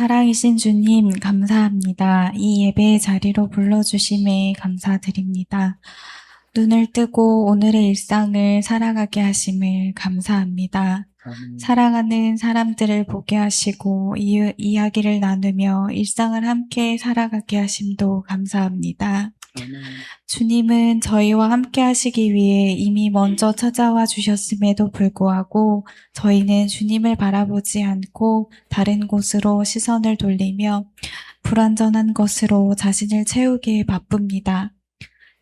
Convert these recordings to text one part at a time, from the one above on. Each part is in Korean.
살아계신 주님, 감사합니다. 이 예배의 자리로 불러주심에 감사드립니다. 눈을 뜨고 오늘의 일상을 살아가게 하심을 감사합니다. 사랑하는 사람들을 보게 하시고 이야기를 나누며 일상을 함께 살아가게 하심도 감사합니다. 주님은 저희와 함께 하시기 위해 이미 먼저 찾아와 주셨음에도 불구하고 저희는 주님을 바라보지 않고 다른 곳으로 시선을 돌리며 불완전한 것으로 자신을 채우기에 바쁩니다.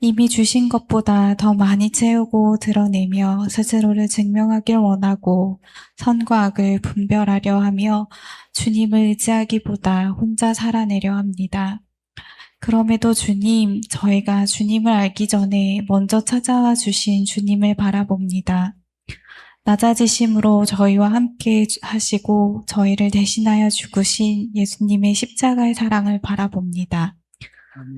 이미 주신 것보다 더 많이 채우고 드러내며 스스로를 증명하길 원하고 선과 악을 분별하려 하며 주님을 의지하기보다 혼자 살아내려 합니다. 그럼에도 주님, 저희가 주님을 알기 전에 먼저 찾아와 주신 주님을 바라봅니다. 낮아지심으로 저희와 함께 하시고 저희를 대신하여 죽으신 예수님의 십자가의 사랑을 바라봅니다.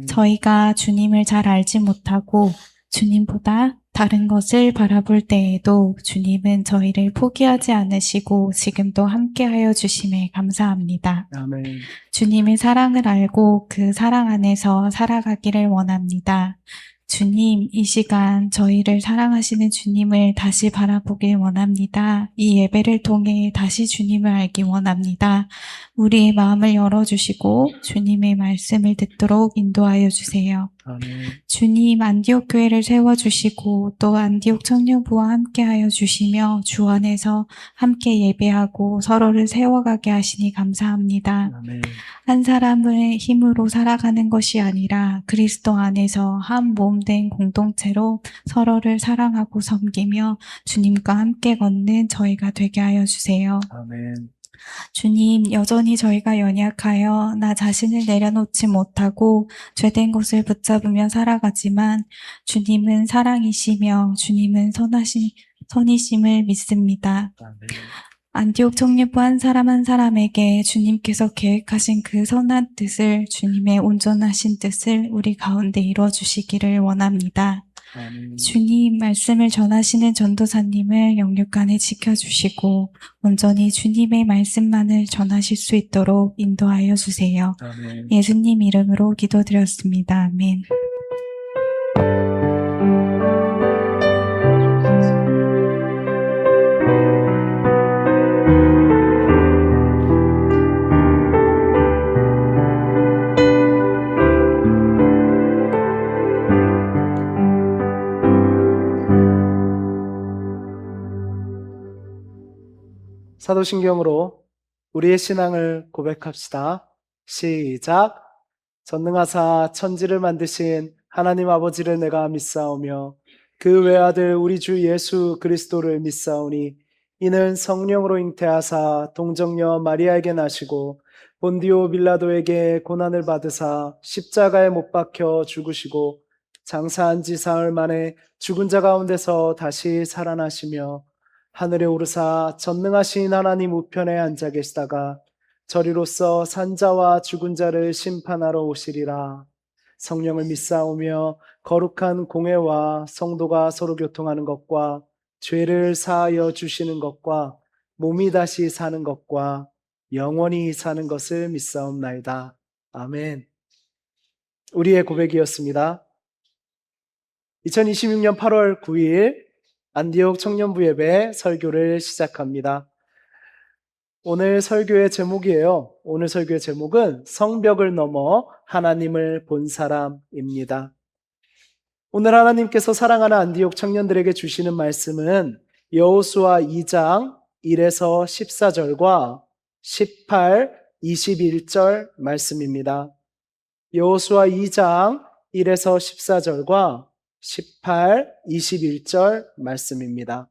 저희가 주님을 잘 알지 못하고 주님보다 다른 것을 바라볼 때에도 주님은 저희를 포기하지 않으시고 지금도 함께하여 주심에 감사합니다. 아멘. 주님의 사랑을 알고 그 사랑 안에서 살아가기를 원합니다. 주님, 이 시간 저희를 사랑하시는 주님을 다시 바라보길 원합니다. 이 예배를 통해 다시 주님을 알기 원합니다. 우리의 마음을 열어주시고 주님의 말씀을 듣도록 인도하여 주세요. 아멘. 주님, 안디옥 교회를 세워주시고 또 안디옥 청년부와 함께하여 주시며 주 안에서 함께 예배하고 서로를 세워가게 하시니 감사합니다. 아멘. 한 사람의 힘으로 살아가는 것이 아니라 그리스도 안에서 한 몸 된 공동체로 서로를 사랑하고 섬기며 주님과 함께 걷는 저희가 되게 하여 주세요. 아멘. 주님, 여전히 저희가 연약하여 나 자신을 내려놓지 못하고 죄된 것을 붙잡으며 살아가지만 주님은 사랑이시며 주님은 선이심을 믿습니다. 아멘. 안디옥 청년부 한 사람 한 사람에게 주님께서 계획하신 그 선한 뜻을, 주님의 온전하신 뜻을 우리 가운데 이루어 주시기를 원합니다. 아멘. 주님 말씀을 전하시는 전도사님을 영육간에 지켜주시고 온전히 주님의 말씀만을 전하실 수 있도록 인도하여 주세요. 아멘. 예수님 이름으로 기도드렸습니다. 아멘. 사도신경으로 우리의 신앙을 고백합시다. 시작. 전능하사 천지를 만드신 하나님 아버지를 내가 믿사오며 그 외아들 우리 주 예수 그리스도를 믿사오니 이는 성령으로 잉태하사 동정녀 마리아에게 나시고 본디오 빌라도에게 고난을 받으사 십자가에 못 박혀 죽으시고 장사한 지 사흘 만에 죽은 자 가운데서 다시 살아나시며 하늘에 오르사 전능하신 하나님 우편에 앉아 계시다가 저리로서 산자와 죽은 자를 심판하러 오시리라. 성령을 믿사오며 거룩한 공회와 성도가 서로 교통하는 것과 죄를 사하여 주시는 것과 몸이 다시 사는 것과 영원히 사는 것을 믿사옵나이다. 아멘. 우리의 고백이었습니다. 2026년 8월 9일 안디옥 청년부 예배 설교를 시작합니다. 오늘 설교의 제목이에요. 오늘 설교의 제목은 성벽을 넘어 하나님을 본 사람입니다. 오늘 하나님께서 사랑하는 안디옥 청년들에게 주시는 말씀은 여호수아 2장 1에서 14절과 18, 21절 말씀입니다. 여호수아 2장 1에서 14절과 18, 21절 말씀입니다.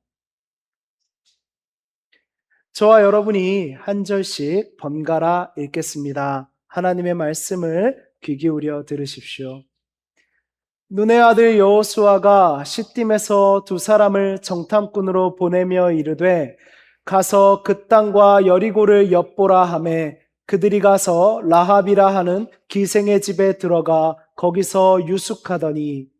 저와 여러분이 한 절씩 번갈아 읽겠습니다. 하나님의 말씀을 귀 기울여 들으십시오. 눈의 아들 여호수아가 시딤에서 두 사람을 정탐꾼으로 보내며 이르되 가서 그 땅과 여리고를 엿보라 하매 그들이 가서 라합이라 하는 기생의 집에 들어가 거기서 유숙하더니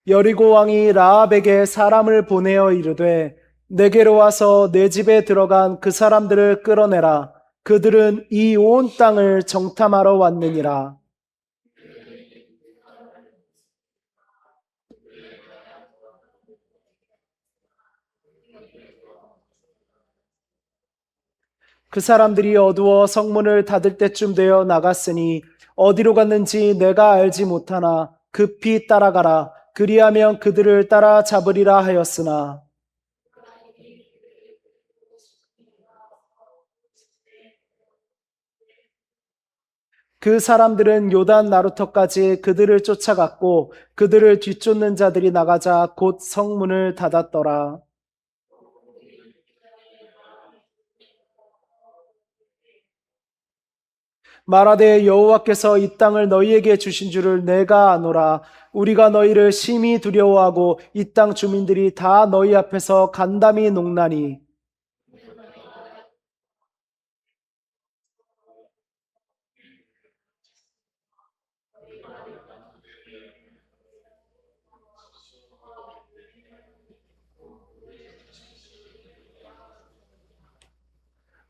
여리고 왕이 라합에게 사람을 보내어 이르되 내게로 와서 내 집에 들어간 그 사람들을 끌어내라. 그들은 이 온 땅을 정탐하러 왔느니라. 그 사람들이 어두워 성문을 닫을 때쯤 되어 나갔으니 어디로 갔는지 내가 알지 못하나 급히 따라가라. 그리하면 그들을 따라 잡으리라 하였으나 그 사람들은 요단 나루터까지 그들을 쫓아갔고 그들을 뒤쫓는 자들이 나가자 곧 성문을 닫았더라. 말하되 여호와께서 이 땅을 너희에게 주신 줄을 내가 아노라. 우리가 너희를 심히 두려워하고 이 땅 주민들이 다 너희 앞에서 간담이 농나니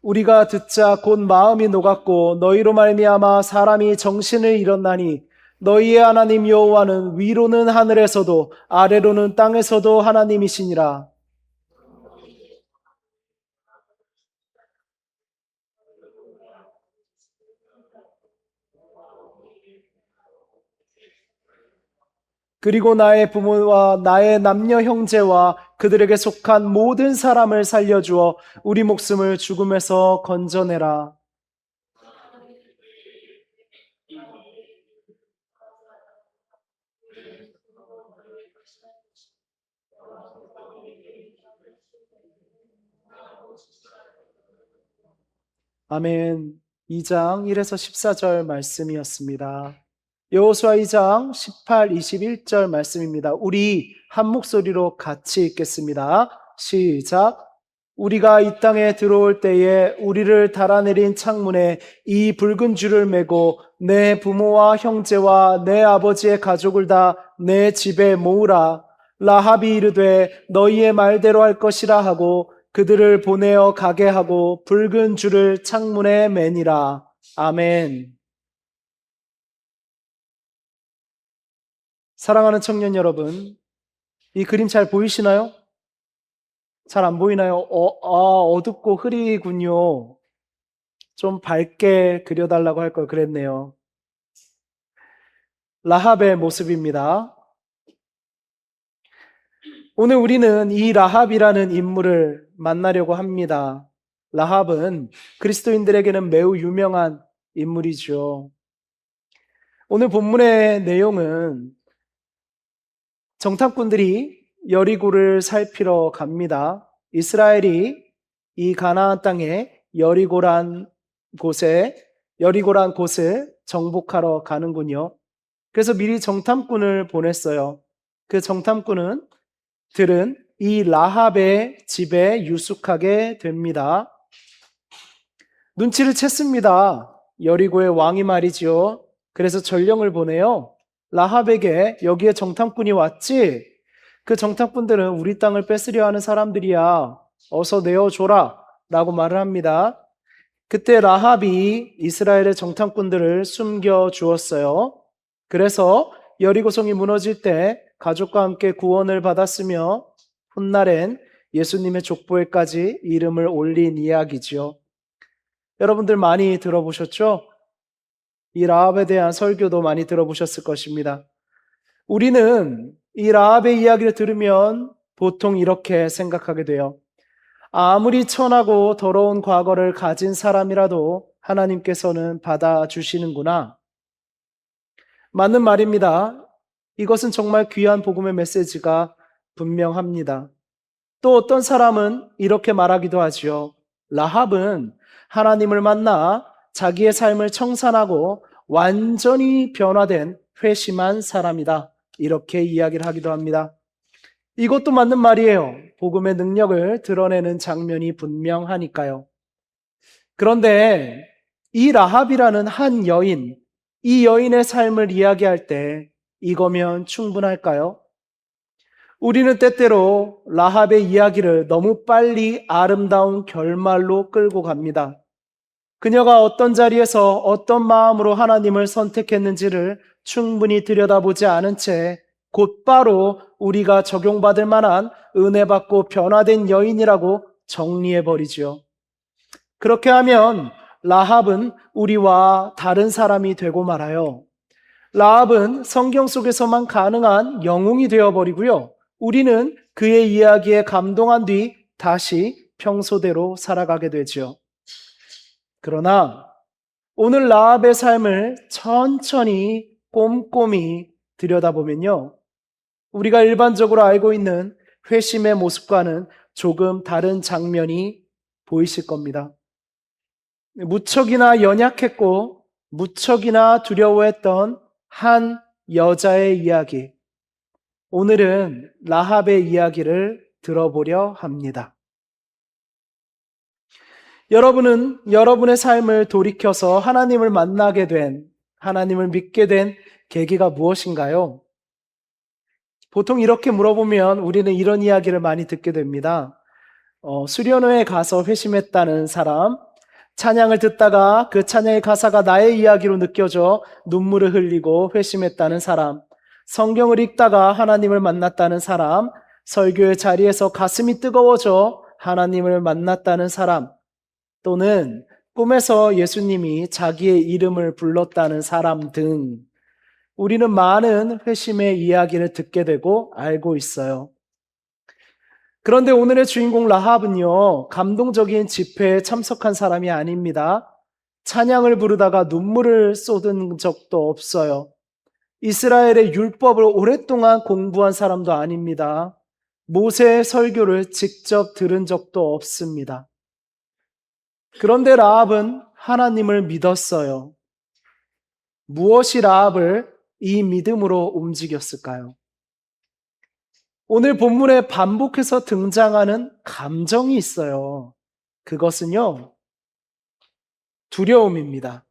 우리가 듣자 곧 마음이 녹았고 너희로 말미암아 사람이 정신을 잃었나니 너희의 하나님 여호와는 위로는 하늘에서도 아래로는 땅에서도 하나님이시니라. 그리고 나의 부모와 나의 남녀 형제와 그들에게 속한 모든 사람을 살려주어 우리 목숨을 죽음에서 건져내라. 아멘. 2장 1에서 14절 말씀이었습니다. 여호수아 2장 18, 21절 말씀입니다. 우리 한 목소리로 같이 읽겠습니다. 시작. 우리가 이 땅에 들어올 때에 우리를 달아내린 창문에 이 붉은 줄을 매고 내 부모와 형제와 내 아버지의 가족을 다 내 집에 모으라. 라합이 이르되 너희의 말대로 할 것이라 하고 그들을 보내어 가게 하고 붉은 줄을 창문에 매니라. 아멘. 사랑하는 청년 여러분, 이 그림 잘 보이시나요? 잘 안 보이나요? 어둡고 흐리군요. 좀 밝게 그려달라고 할 걸 그랬네요. 라합의 모습입니다. 오늘 우리는 이 라합이라는 인물을 만나려고 합니다. 라합은 그리스도인들에게는 매우 유명한 인물이죠. 오늘 본문의 내용은 정탐꾼들이 여리고를 살피러 갑니다. 이스라엘이 이 가나안 땅에 여리고란 곳을 정복하러 가는군요. 그래서 미리 정탐꾼을 보냈어요. 그 정탐꾼은 들은 이 라합의 집에 유숙하게 됩니다. 눈치를 챘습니다. 여리고의 왕이 말이지요. 그래서 전령을 보내요. 라합에게 여기에 정탐꾼이 왔지? 그 정탐꾼들은 우리 땅을 뺏으려 하는 사람들이야. 어서 내어줘라. 라고 말을 합니다. 그때 라합이 이스라엘의 정탐꾼들을 숨겨 주었어요. 그래서 여리고성이 무너질 때 가족과 함께 구원을 받았으며 훗날엔 예수님의 족보에까지 이름을 올린 이야기지요. 여러분들 많이 들어보셨죠? 이 라합에 대한 설교도 많이 들어보셨을 것입니다. 우리는 이 라합의 이야기를 들으면 보통 이렇게 생각하게 돼요. 아무리 천하고 더러운 과거를 가진 사람이라도 하나님께서는 받아주시는구나. 맞는 말입니다. 이것은 정말 귀한 복음의 메시지가 분명합니다. 또 어떤 사람은 이렇게 말하기도 하지요. 라합은 하나님을 만나 자기의 삶을 청산하고 완전히 변화된 회심한 사람이다. 이렇게 이야기를 하기도 합니다. 이것도 맞는 말이에요. 복음의 능력을 드러내는 장면이 분명하니까요. 그런데 이 라합이라는 한 여인, 이 여인의 삶을 이야기할 때 이거면 충분할까요? 우리는 때때로 라합의 이야기를 너무 빨리 아름다운 결말로 끌고 갑니다. 그녀가 어떤 자리에서 어떤 마음으로 하나님을 선택했는지를 충분히 들여다보지 않은 채 곧바로 우리가 적용받을 만한 은혜받고 변화된 여인이라고 정리해버리지요. 그렇게 하면 라합은 우리와 다른 사람이 되고 말아요. 라합은 성경 속에서만 가능한 영웅이 되어버리고요. 우리는 그의 이야기에 감동한 뒤 다시 평소대로 살아가게 되지요. 그러나 오늘 라합의 삶을 천천히 꼼꼼히 들여다보면요, 우리가 일반적으로 알고 있는 회심의 모습과는 조금 다른 장면이 보이실 겁니다. 무척이나 연약했고 무척이나 두려워했던 한 여자의 이야기, 오늘은 라합의 이야기를 들어보려 합니다. 여러분은 여러분의 삶을 돌이켜서 하나님을 만나게 된, 하나님을 믿게 된 계기가 무엇인가요? 보통 이렇게 물어보면 우리는 이런 이야기를 많이 듣게 됩니다. 수련회에 가서 회심했다는 사람, 찬양을 듣다가 그 찬양의 가사가 나의 이야기로 느껴져 눈물을 흘리고 회심했다는 사람, 성경을 읽다가 하나님을 만났다는 사람, 설교의 자리에서 가슴이 뜨거워져 하나님을 만났다는 사람, 또는 꿈에서 예수님이 자기의 이름을 불렀다는 사람 등 우리는 많은 회심의 이야기를 듣게 되고 알고 있어요. 그런데 오늘의 주인공 라합은요, 감동적인 집회에 참석한 사람이 아닙니다. 찬양을 부르다가 눈물을 쏟은 적도 없어요. 이스라엘의 율법을 오랫동안 공부한 사람도 아닙니다. 모세의 설교를 직접 들은 적도 없습니다. 그런데 라합은 하나님을 믿었어요. 무엇이 라합을 이 믿음으로 움직였을까요? 오늘 본문에 반복해서 등장하는 감정이 있어요. 그것은요, 두려움입니다.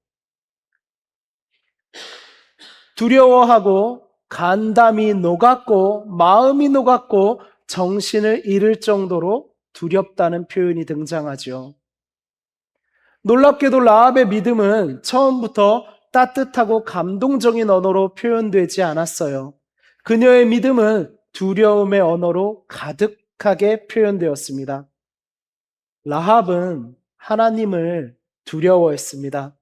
두려워하고 간담이 녹았고 마음이 녹았고 정신을 잃을 정도로 두렵다는 표현이 등장하죠. 놀랍게도 라합의 믿음은 처음부터 따뜻하고 감동적인 언어로 표현되지 않았어요. 그녀의 믿음은 두려움의 언어로 가득하게 표현되었습니다. 라합은 하나님을 두려워했습니다.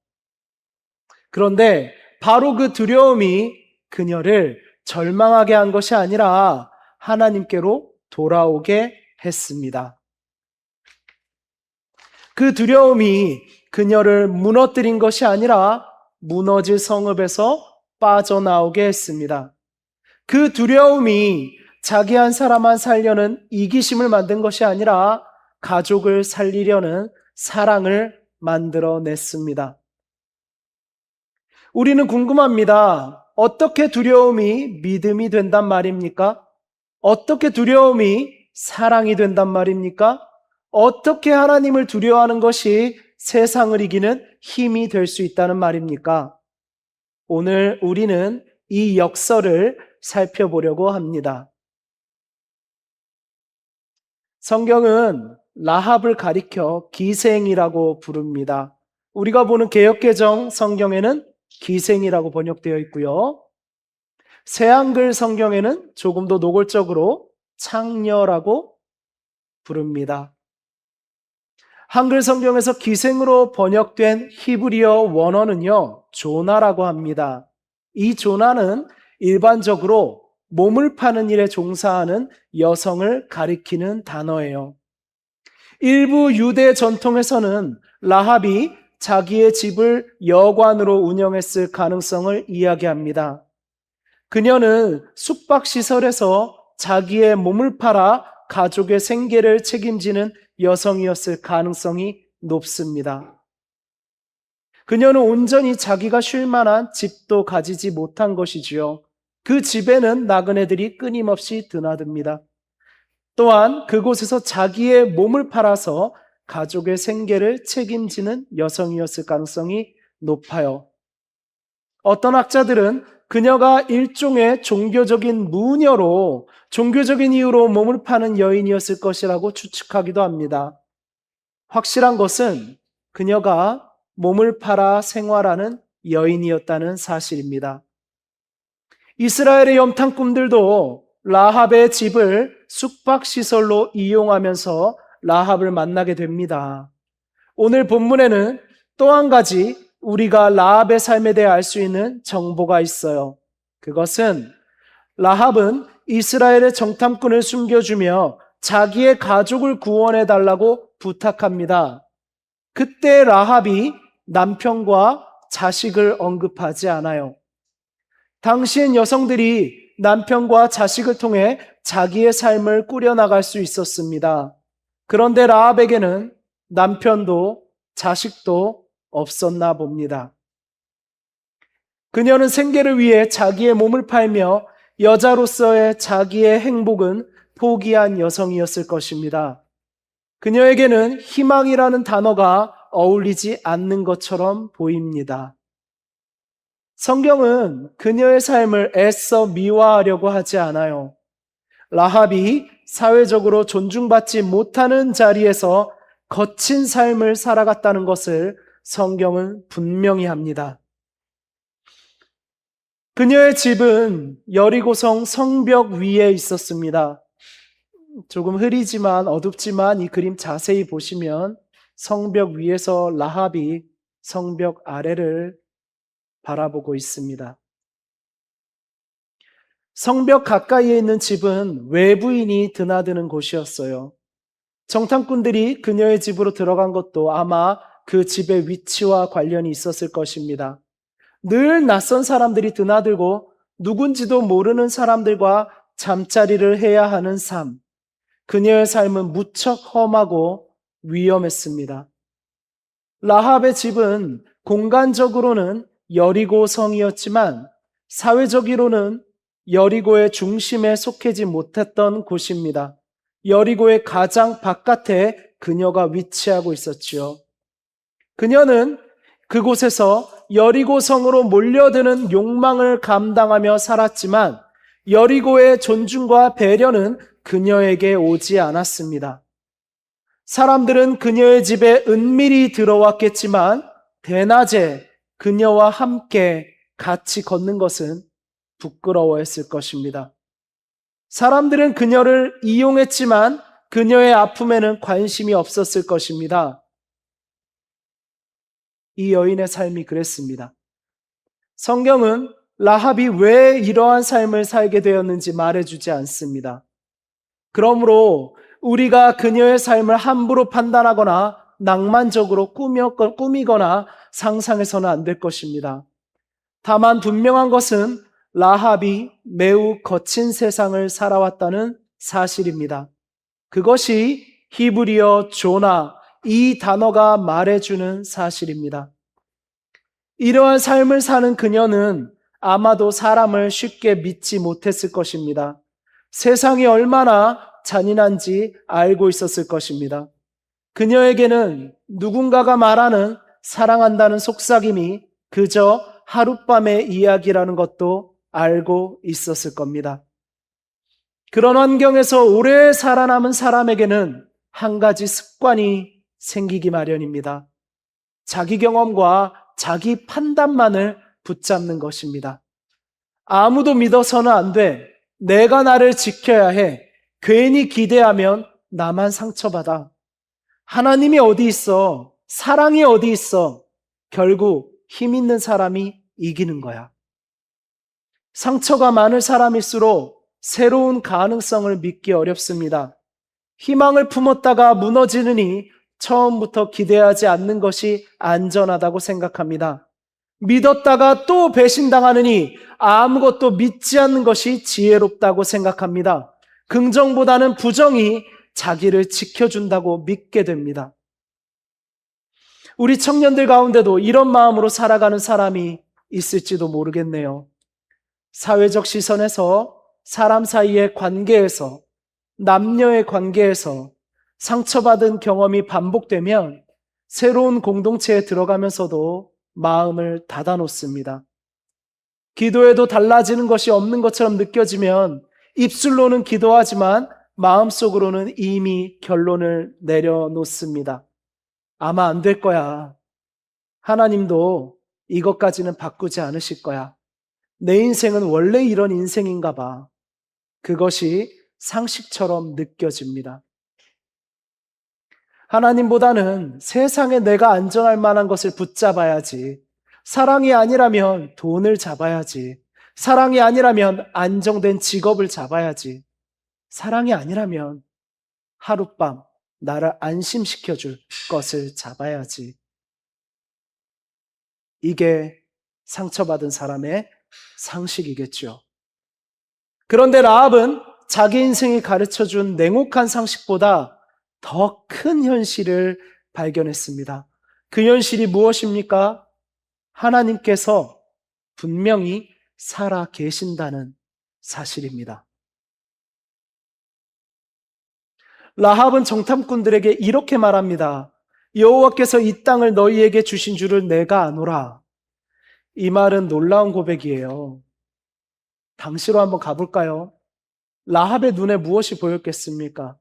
그런데 바로 그 두려움이 그녀를 절망하게 한 것이 아니라 하나님께로 돌아오게 했습니다. 그 두려움이 그녀를 무너뜨린 것이 아니라 무너질 성읍에서 빠져나오게 했습니다. 그 두려움이 자기 한 사람만 살려는 이기심을 만든 것이 아니라 가족을 살리려는 사랑을 만들어냈습니다. 우리는 궁금합니다. 어떻게 두려움이 믿음이 된단 말입니까? 어떻게 두려움이 사랑이 된단 말입니까? 어떻게 하나님을 두려워하는 것이 세상을 이기는 힘이 될 수 있다는 말입니까? 오늘 우리는 이 역설을 살펴보려고 합니다. 성경은 라합을 가리켜 기생이라고 부릅니다. 우리가 보는 개역개정 성경에는 기생이라고 번역되어 있고요. 새한글 성경에는 조금 더 노골적으로 창녀라고 부릅니다. 한글 성경에서 기생으로 번역된 히브리어 원어는요, 조나라고 합니다. 이 조나는 일반적으로 몸을 파는 일에 종사하는 여성을 가리키는 단어예요. 일부 유대 전통에서는 라합이 자기의 집을 여관으로 운영했을 가능성을 이야기합니다. 그녀는 숙박시설에서 자기의 몸을 팔아 가족의 생계를 책임지는 여성이었을 가능성이 높습니다. 그녀는 온전히 자기가 쉴 만한 집도 가지지 못한 것이지요. 그 집에는 나그네들이 끊임없이 드나듭니다. 또한 그곳에서 자기의 몸을 팔아서 가족의 생계를 책임지는 여성이었을 가능성이 높아요. 어떤 학자들은 그녀가 일종의 종교적인 무녀로 종교적인 이유로 몸을 파는 여인이었을 것이라고 추측하기도 합니다. 확실한 것은 그녀가 몸을 팔아 생활하는 여인이었다는 사실입니다. 이스라엘의 염탐꾼들도 라합의 집을 숙박시설로 이용하면서 라합을 만나게 됩니다. 오늘 본문에는 또 한 가지 우리가 라합의 삶에 대해 알 수 있는 정보가 있어요. 그것은 라합은 이스라엘의 정탐꾼을 숨겨주며 자기의 가족을 구원해 달라고 부탁합니다. 그때 라합이 남편과 자식을 언급하지 않아요. 당시엔 여성들이 남편과 자식을 통해 자기의 삶을 꾸려나갈 수 있었습니다. 그런데 라합에게는 남편도 자식도 없었나 봅니다. 그녀는 생계를 위해 자기의 몸을 팔며 여자로서의 자기의 행복은 포기한 여성이었을 것입니다. 그녀에게는 희망이라는 단어가 어울리지 않는 것처럼 보입니다. 성경은 그녀의 삶을 애써 미화하려고 하지 않아요. 라합이 사회적으로 존중받지 못하는 자리에서 거친 삶을 살아갔다는 것을 성경은 분명히 합니다. 그녀의 집은 여리고성 성벽 위에 있었습니다. 조금 흐리지만 어둡지만 이 그림 자세히 보시면 성벽 위에서 라합이 성벽 아래를 바라보고 있습니다. 성벽 가까이에 있는 집은 외부인이 드나드는 곳이었어요. 정탐꾼들이 그녀의 집으로 들어간 것도 아마 그 집의 위치와 관련이 있었을 것입니다. 늘 낯선 사람들이 드나들고 누군지도 모르는 사람들과 잠자리를 해야 하는 삶. 그녀의 삶은 무척 험하고 위험했습니다. 라합의 집은 공간적으로는 여리고성이었지만 사회적으로는 여리고의 중심에 속하지 못했던 곳입니다. 여리고의 가장 바깥에 그녀가 위치하고 있었지요. 그녀는 그곳에서 여리고성으로 몰려드는 욕망을 감당하며 살았지만 여리고의 존중과 배려는 그녀에게 오지 않았습니다. 사람들은 그녀의 집에 은밀히 들어왔겠지만 대낮에 그녀와 함께 같이 걷는 것은 부끄러워했을 것입니다. 사람들은 그녀를 이용했지만 그녀의 아픔에는 관심이 없었을 것입니다. 이 여인의 삶이 그랬습니다. 성경은 라합이 왜 이러한 삶을 살게 되었는지 말해주지 않습니다. 그러므로 우리가 그녀의 삶을 함부로 판단하거나 낭만적으로 꾸미거나 상상해서는 안 될 것입니다. 다만 분명한 것은 라합이 매우 거친 세상을 살아왔다는 사실입니다. 그것이 히브리어 조나, 이 단어가 말해주는 사실입니다. 이러한 삶을 사는 그녀는 아마도 사람을 쉽게 믿지 못했을 것입니다. 세상이 얼마나 잔인한지 알고 있었을 것입니다. 그녀에게는 누군가가 말하는 사랑한다는 속삭임이 그저 하룻밤의 이야기라는 것도 알고 있었을 겁니다. 그런 환경에서 오래 살아남은 사람에게는 한 가지 습관이 생기기 마련입니다. 자기 경험과 자기 판단만을 붙잡는 것입니다. 아무도 믿어서는 안 돼. 내가 나를 지켜야 해. 괜히 기대하면 나만 상처받아. 하나님이 어디 있어? 사랑이 어디 있어? 결국 힘 있는 사람이 이기는 거야. 상처가 많은 사람일수록 새로운 가능성을 믿기 어렵습니다. 희망을 품었다가 무너지느니 처음부터 기대하지 않는 것이 안전하다고 생각합니다. 믿었다가 또 배신당하느니 아무것도 믿지 않는 것이 지혜롭다고 생각합니다. 긍정보다는 부정이 자기를 지켜준다고 믿게 됩니다. 우리 청년들 가운데도 이런 마음으로 살아가는 사람이 있을지도 모르겠네요. 사회적 시선에서, 사람 사이의 관계에서, 남녀의 관계에서 상처받은 경험이 반복되면 새로운 공동체에 들어가면서도 마음을 닫아놓습니다. 기도해도 달라지는 것이 없는 것처럼 느껴지면 입술로는 기도하지만 마음속으로는 이미 결론을 내려놓습니다. 아마 안 될 거야. 하나님도 이것까지는 바꾸지 않으실 거야. 내 인생은 원래 이런 인생인가 봐. 그것이 상식처럼 느껴집니다. 하나님보다는 세상에 내가 안전할 만한 것을 붙잡아야지. 사랑이 아니라면 돈을 잡아야지. 사랑이 아니라면 안정된 직업을 잡아야지. 사랑이 아니라면 하룻밤 나를 안심시켜줄 것을 잡아야지. 이게 상처받은 사람의 상식이겠죠. 그런데 라합은 자기 인생이 가르쳐준 냉혹한 상식보다 더 큰 현실을 발견했습니다. 그 현실이 무엇입니까? 하나님께서 분명히 살아 계신다는 사실입니다. 라합은 정탐꾼들에게 이렇게 말합니다. 여호와께서 이 땅을 너희에게 주신 줄을 내가 아노라. 이 말은 놀라운 고백이에요. 당시로 한번 가볼까요? 라합의 눈에 무엇이 보였겠습니까?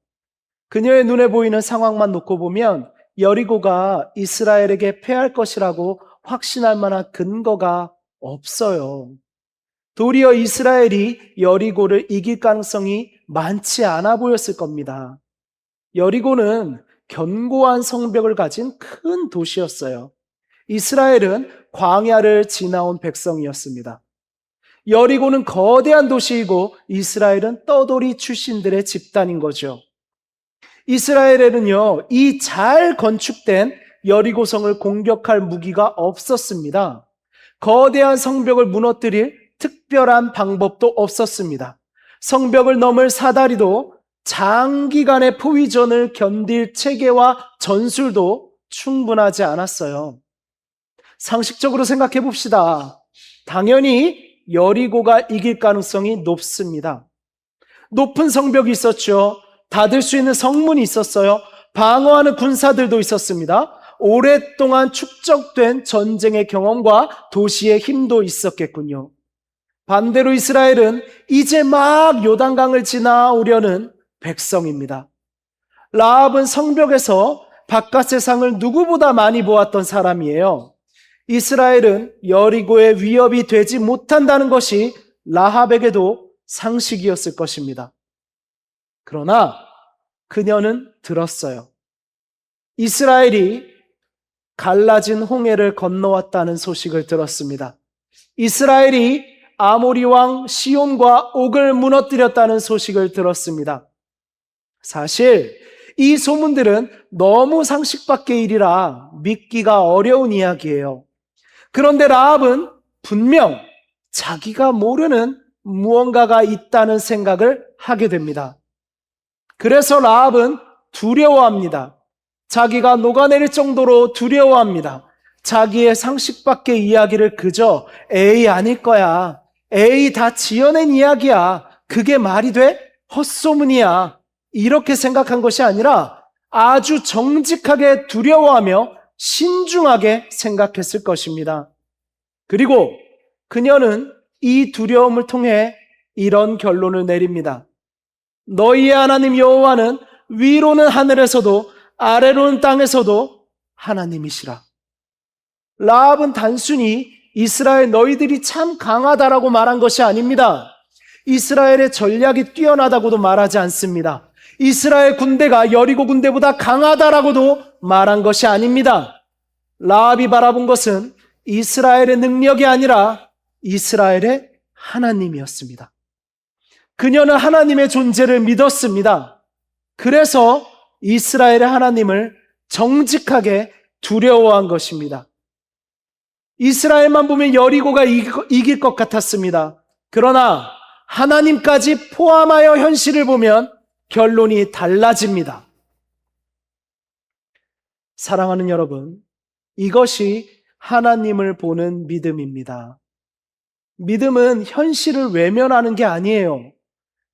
그녀의 눈에 보이는 상황만 놓고 보면 여리고가 이스라엘에게 패할 것이라고 확신할 만한 근거가 없어요. 도리어 이스라엘이 여리고를 이길 가능성이 많지 않아 보였을 겁니다. 여리고는 견고한 성벽을 가진 큰 도시였어요. 이스라엘은 광야를 지나온 백성이었습니다. 여리고는 거대한 도시이고 이스라엘은 떠돌이 출신들의 집단인 거죠. 이스라엘에는요, 이 잘 건축된 여리고성을 공격할 무기가 없었습니다. 거대한 성벽을 무너뜨릴 특별한 방법도 없었습니다. 성벽을 넘을 사다리도 장기간의 포위전을 견딜 체계와 전술도 충분하지 않았어요. 상식적으로 생각해 봅시다. 당연히 여리고가 이길 가능성이 높습니다. 높은 성벽이 있었죠. 닫을 수 있는 성문이 있었어요. 방어하는 군사들도 있었습니다. 오랫동안 축적된 전쟁의 경험과 도시의 힘도 있었겠군요. 반대로 이스라엘은 이제 막 요단강을 지나오려는 백성입니다. 라합은 성벽에서 바깥 세상을 누구보다 많이 보았던 사람이에요. 이스라엘은 여리고의 위협이 되지 못한다는 것이 라합에게도 상식이었을 것입니다. 그러나 그녀는 들었어요. 이스라엘이 갈라진 홍해를 건너왔다는 소식을 들었습니다. 이스라엘이 아모리 왕 시온과 옥을 무너뜨렸다는 소식을 들었습니다. 사실 이 소문들은 너무 상식 밖의 일이라 믿기가 어려운 이야기예요. 그런데 라합은 분명 자기가 모르는 무언가가 있다는 생각을 하게 됩니다. 그래서 라합은 두려워합니다. 자기가 녹아내릴 정도로 두려워합니다. 자기의 상식 밖의 이야기를 그저 에이 아닐 거야. 에이 다 지어낸 이야기야. 그게 말이 돼? 헛소문이야. 이렇게 생각한 것이 아니라 아주 정직하게 두려워하며 신중하게 생각했을 것입니다. 그리고 그녀는 이 두려움을 통해 이런 결론을 내립니다. 너희의 하나님 여호와는 위로는 하늘에서도 아래로는 땅에서도 하나님이시라. 라합은 단순히 이스라엘 너희들이 참 강하다라고 말한 것이 아닙니다. 이스라엘의 전략이 뛰어나다고도 말하지 않습니다. 이스라엘 군대가 여리고 군대보다 강하다라고도 말한 것이 아닙니다. 라합이 바라본 것은 이스라엘의 능력이 아니라 이스라엘의 하나님이었습니다. 그녀는 하나님의 존재를 믿었습니다. 그래서 이스라엘의 하나님을 정직하게 두려워한 것입니다. 이스라엘만 보면 여리고가 이길 것 같았습니다. 그러나 하나님까지 포함하여 현실을 보면 결론이 달라집니다. 사랑하는 여러분, 이것이 하나님을 보는 믿음입니다. 믿음은 현실을 외면하는 게 아니에요.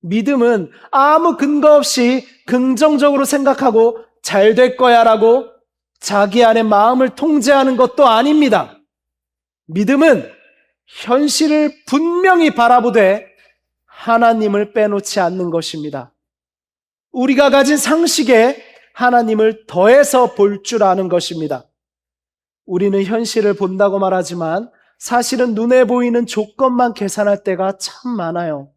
믿음은 아무 근거 없이 긍정적으로 생각하고 잘 될 거야 라고 자기 안의 마음을 통제하는 것도 아닙니다. 믿음은 현실을 분명히 바라보되 하나님을 빼놓지 않는 것입니다. 우리가 가진 상식에 하나님을 더해서 볼 줄 아는 것입니다. 우리는 현실을 본다고 말하지만 사실은 눈에 보이는 조건만 계산할 때가 참 많아요.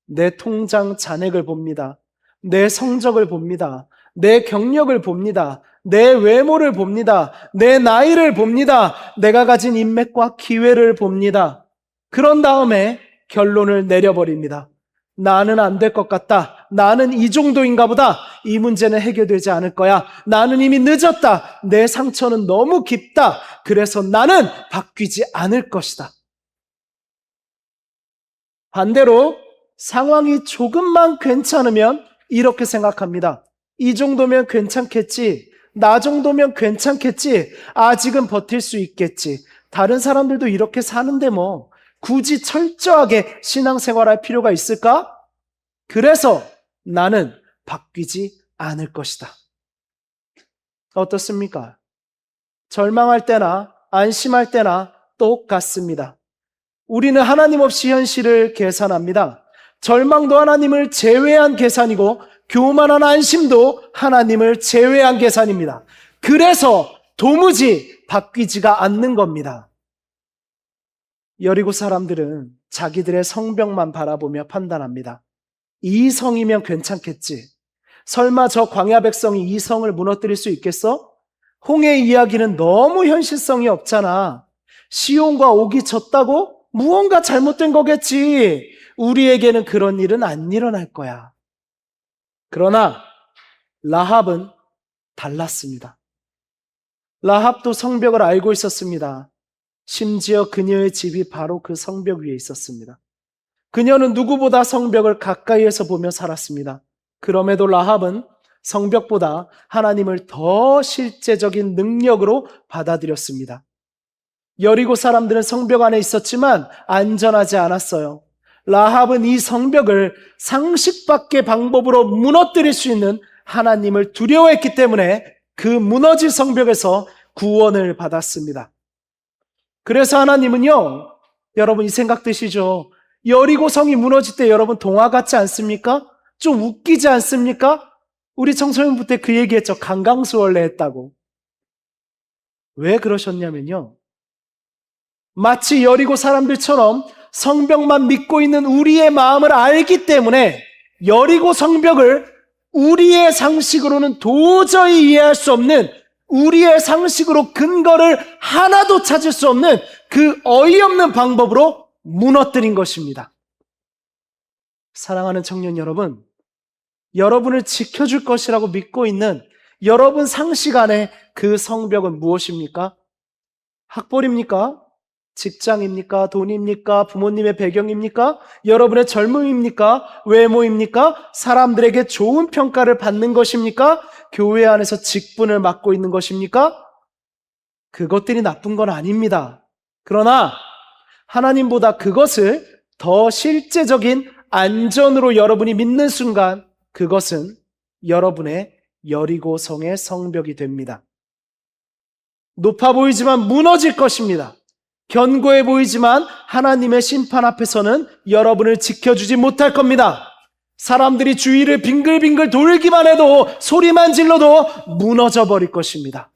내 통장 잔액을 봅니다. 내 성적을 봅니다. 내 경력을 봅니다. 내 외모를 봅니다. 내 나이를 봅니다. 내가 가진 인맥과 기회를 봅니다. 그런 다음에 결론을 내려버립니다. 나는 안 될 것 같다. 나는 이 정도인가 보다. 이 문제는 해결되지 않을 거야. 나는 이미 늦었다. 내 상처는 너무 깊다. 그래서 나는 바뀌지 않을 것이다. 반대로 상황이 조금만 괜찮으면 이렇게 생각합니다. 이 정도면 괜찮겠지. 나 정도면 괜찮겠지. 아직은 버틸 수 있겠지. 다른 사람들도 이렇게 사는데 뭐 굳이 철저하게 신앙생활할 필요가 있을까? 그래서 나는 바뀌지 않을 것이다. 어떻습니까? 절망할 때나 안심할 때나 똑같습니다. 우리는 하나님 없이 현실을 계산합니다. 절망도 하나님을 제외한 계산이고 교만한 안심도 하나님을 제외한 계산입니다. 그래서 도무지 바뀌지가 않는 겁니다. 여리고 사람들은 자기들의 성벽만 바라보며 판단합니다. 이 성이면 괜찮겠지. 설마 저 광야 백성이 이 성을 무너뜨릴 수 있겠어? 홍해의 이야기는 너무 현실성이 없잖아. 시온과 옥이 졌다고? 무언가 잘못된 거겠지. 우리에게는 그런 일은 안 일어날 거야. 그러나 라합은 달랐습니다. 라합도 성벽을 알고 있었습니다. 심지어 그녀의 집이 바로 그 성벽 위에 있었습니다. 그녀는 누구보다 성벽을 가까이에서 보며 살았습니다. 그럼에도 라합은 성벽보다 하나님을 더 실제적인 능력으로 받아들였습니다. 여리고 사람들은 성벽 안에 있었지만 안전하지 않았어요. 라합은 이 성벽을 상식 밖의 방법으로 무너뜨릴 수 있는 하나님을 두려워했기 때문에 그 무너질 성벽에서 구원을 받았습니다. 그래서 하나님은요, 여러분 이 생각 드시죠? 여리고 성이 무너질 때 여러분 동화 같지 않습니까? 좀 웃기지 않습니까? 우리 청소년부 때 그 얘기했죠. 강강수월래 했다고. 왜 그러셨냐면요, 마치 여리고 사람들처럼 성벽만 믿고 있는 우리의 마음을 알기 때문에 여리고 성벽을 우리의 상식으로는 도저히 이해할 수 없는, 우리의 상식으로 근거를 하나도 찾을 수 없는 그 어이없는 방법으로 무너뜨린 것입니다. 사랑하는 청년 여러분, 여러분을 지켜줄 것이라고 믿고 있는 여러분 상식 안에 그 성벽은 무엇입니까? 학벌입니까? 직장입니까? 돈입니까? 부모님의 배경입니까? 여러분의 젊음입니까? 외모입니까? 사람들에게 좋은 평가를 받는 것입니까? 교회 안에서 직분을 맡고 있는 것입니까? 그것들이 나쁜 건 아닙니다. 그러나 하나님보다 그것을 더 실제적인 안전으로 여러분이 믿는 순간 그것은 여러분의 여리고성의 성벽이 됩니다. 높아 보이지만 무너질 것입니다. 견고해 보이지만 하나님의 심판 앞에서는 여러분을 지켜주지 못할 겁니다. 사람들이 주위를 빙글빙글 돌기만 해도, 소리만 질러도 무너져 버릴 것입니다.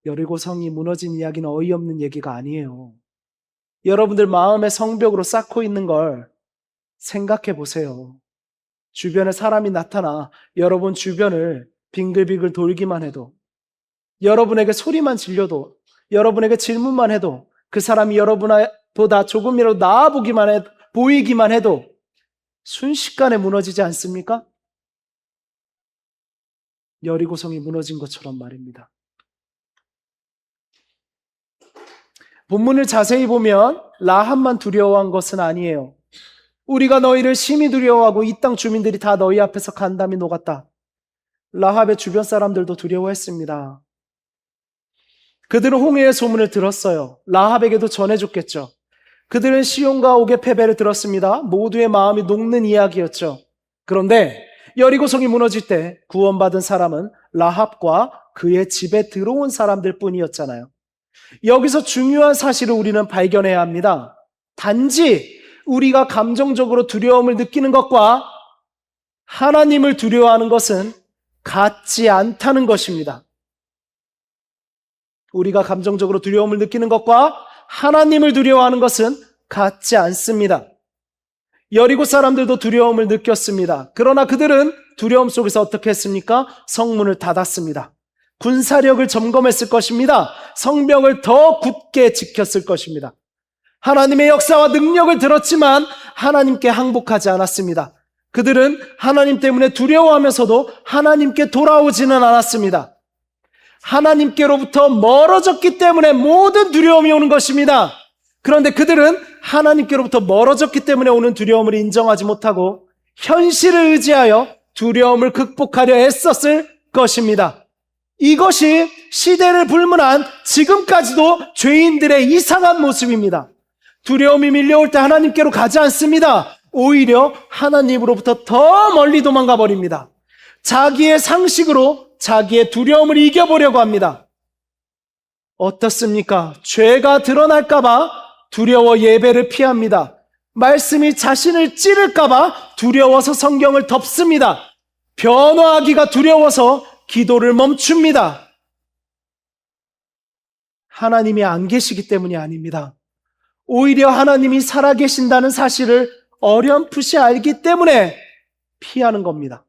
여리고성이 무너진 이야기는 어이없는 얘기가 아니에요. 여러분들 마음의 성벽으로 쌓고 있는 걸 생각해 보세요. 주변에 사람이 나타나 여러분 주변을 빙글빙글 돌기만 해도, 여러분에게 소리만 질려도, 여러분에게 질문만 해도, 그 사람이 여러분보다 조금이라도 나아 보이기만 해도 순식간에 무너지지 않습니까? 여리고성이 무너진 것처럼 말입니다. 본문을 자세히 보면 라합만 두려워한 것은 아니에요. 우리가 너희를 심히 두려워하고 이 땅 주민들이 다 너희 앞에서 간담이 녹았다. 라합의 주변 사람들도 두려워했습니다. 그들은 홍해의 소문을 들었어요. 라합에게도 전해줬겠죠. 그들은 시온과 옥의 패배를 들었습니다. 모두의 마음이 녹는 이야기였죠. 그런데 여리고성이 무너질 때 구원받은 사람은 라합과 그의 집에 들어온 사람들 뿐이었잖아요. 여기서 중요한 사실을 우리는 발견해야 합니다. 단지 우리가 감정적으로 두려움을 느끼는 것과 하나님을 두려워하는 것은 같지 않다는 것입니다. 우리가 감정적으로 두려움을 느끼는 것과 하나님을 두려워하는 것은 같지 않습니다. 여리고 사람들도 두려움을 느꼈습니다. 그러나 그들은 두려움 속에서 어떻게 했습니까? 성문을 닫았습니다. 군사력을 점검했을 것입니다. 성벽을 더 굳게 지켰을 것입니다. 하나님의 역사와 능력을 들었지만 하나님께 항복하지 않았습니다. 그들은 하나님 때문에 두려워하면서도 하나님께 돌아오지는 않았습니다. 하나님께로부터 멀어졌기 때문에 모든 두려움이 오는 것입니다. 그런데 그들은 하나님께로부터 멀어졌기 때문에 오는 두려움을 인정하지 못하고 현실을 의지하여 두려움을 극복하려 애썼을 것입니다. 이것이 시대를 불문한 지금까지도 죄인들의 이상한 모습입니다. 두려움이 밀려올 때 하나님께로 가지 않습니다. 오히려 하나님으로부터 더 멀리 도망가 버립니다. 자기의 상식으로 자기의 두려움을 이겨보려고 합니다. 어떻습니까? 죄가 드러날까봐 두려워 예배를 피합니다. 말씀이 자신을 찌를까봐 두려워서 성경을 덮습니다. 변화하기가 두려워서 기도를 멈춥니다. 하나님이 안 계시기 때문이 아닙니다. 오히려 하나님이 살아계신다는 사실을 어렴풋이 알기 때문에 피하는 겁니다.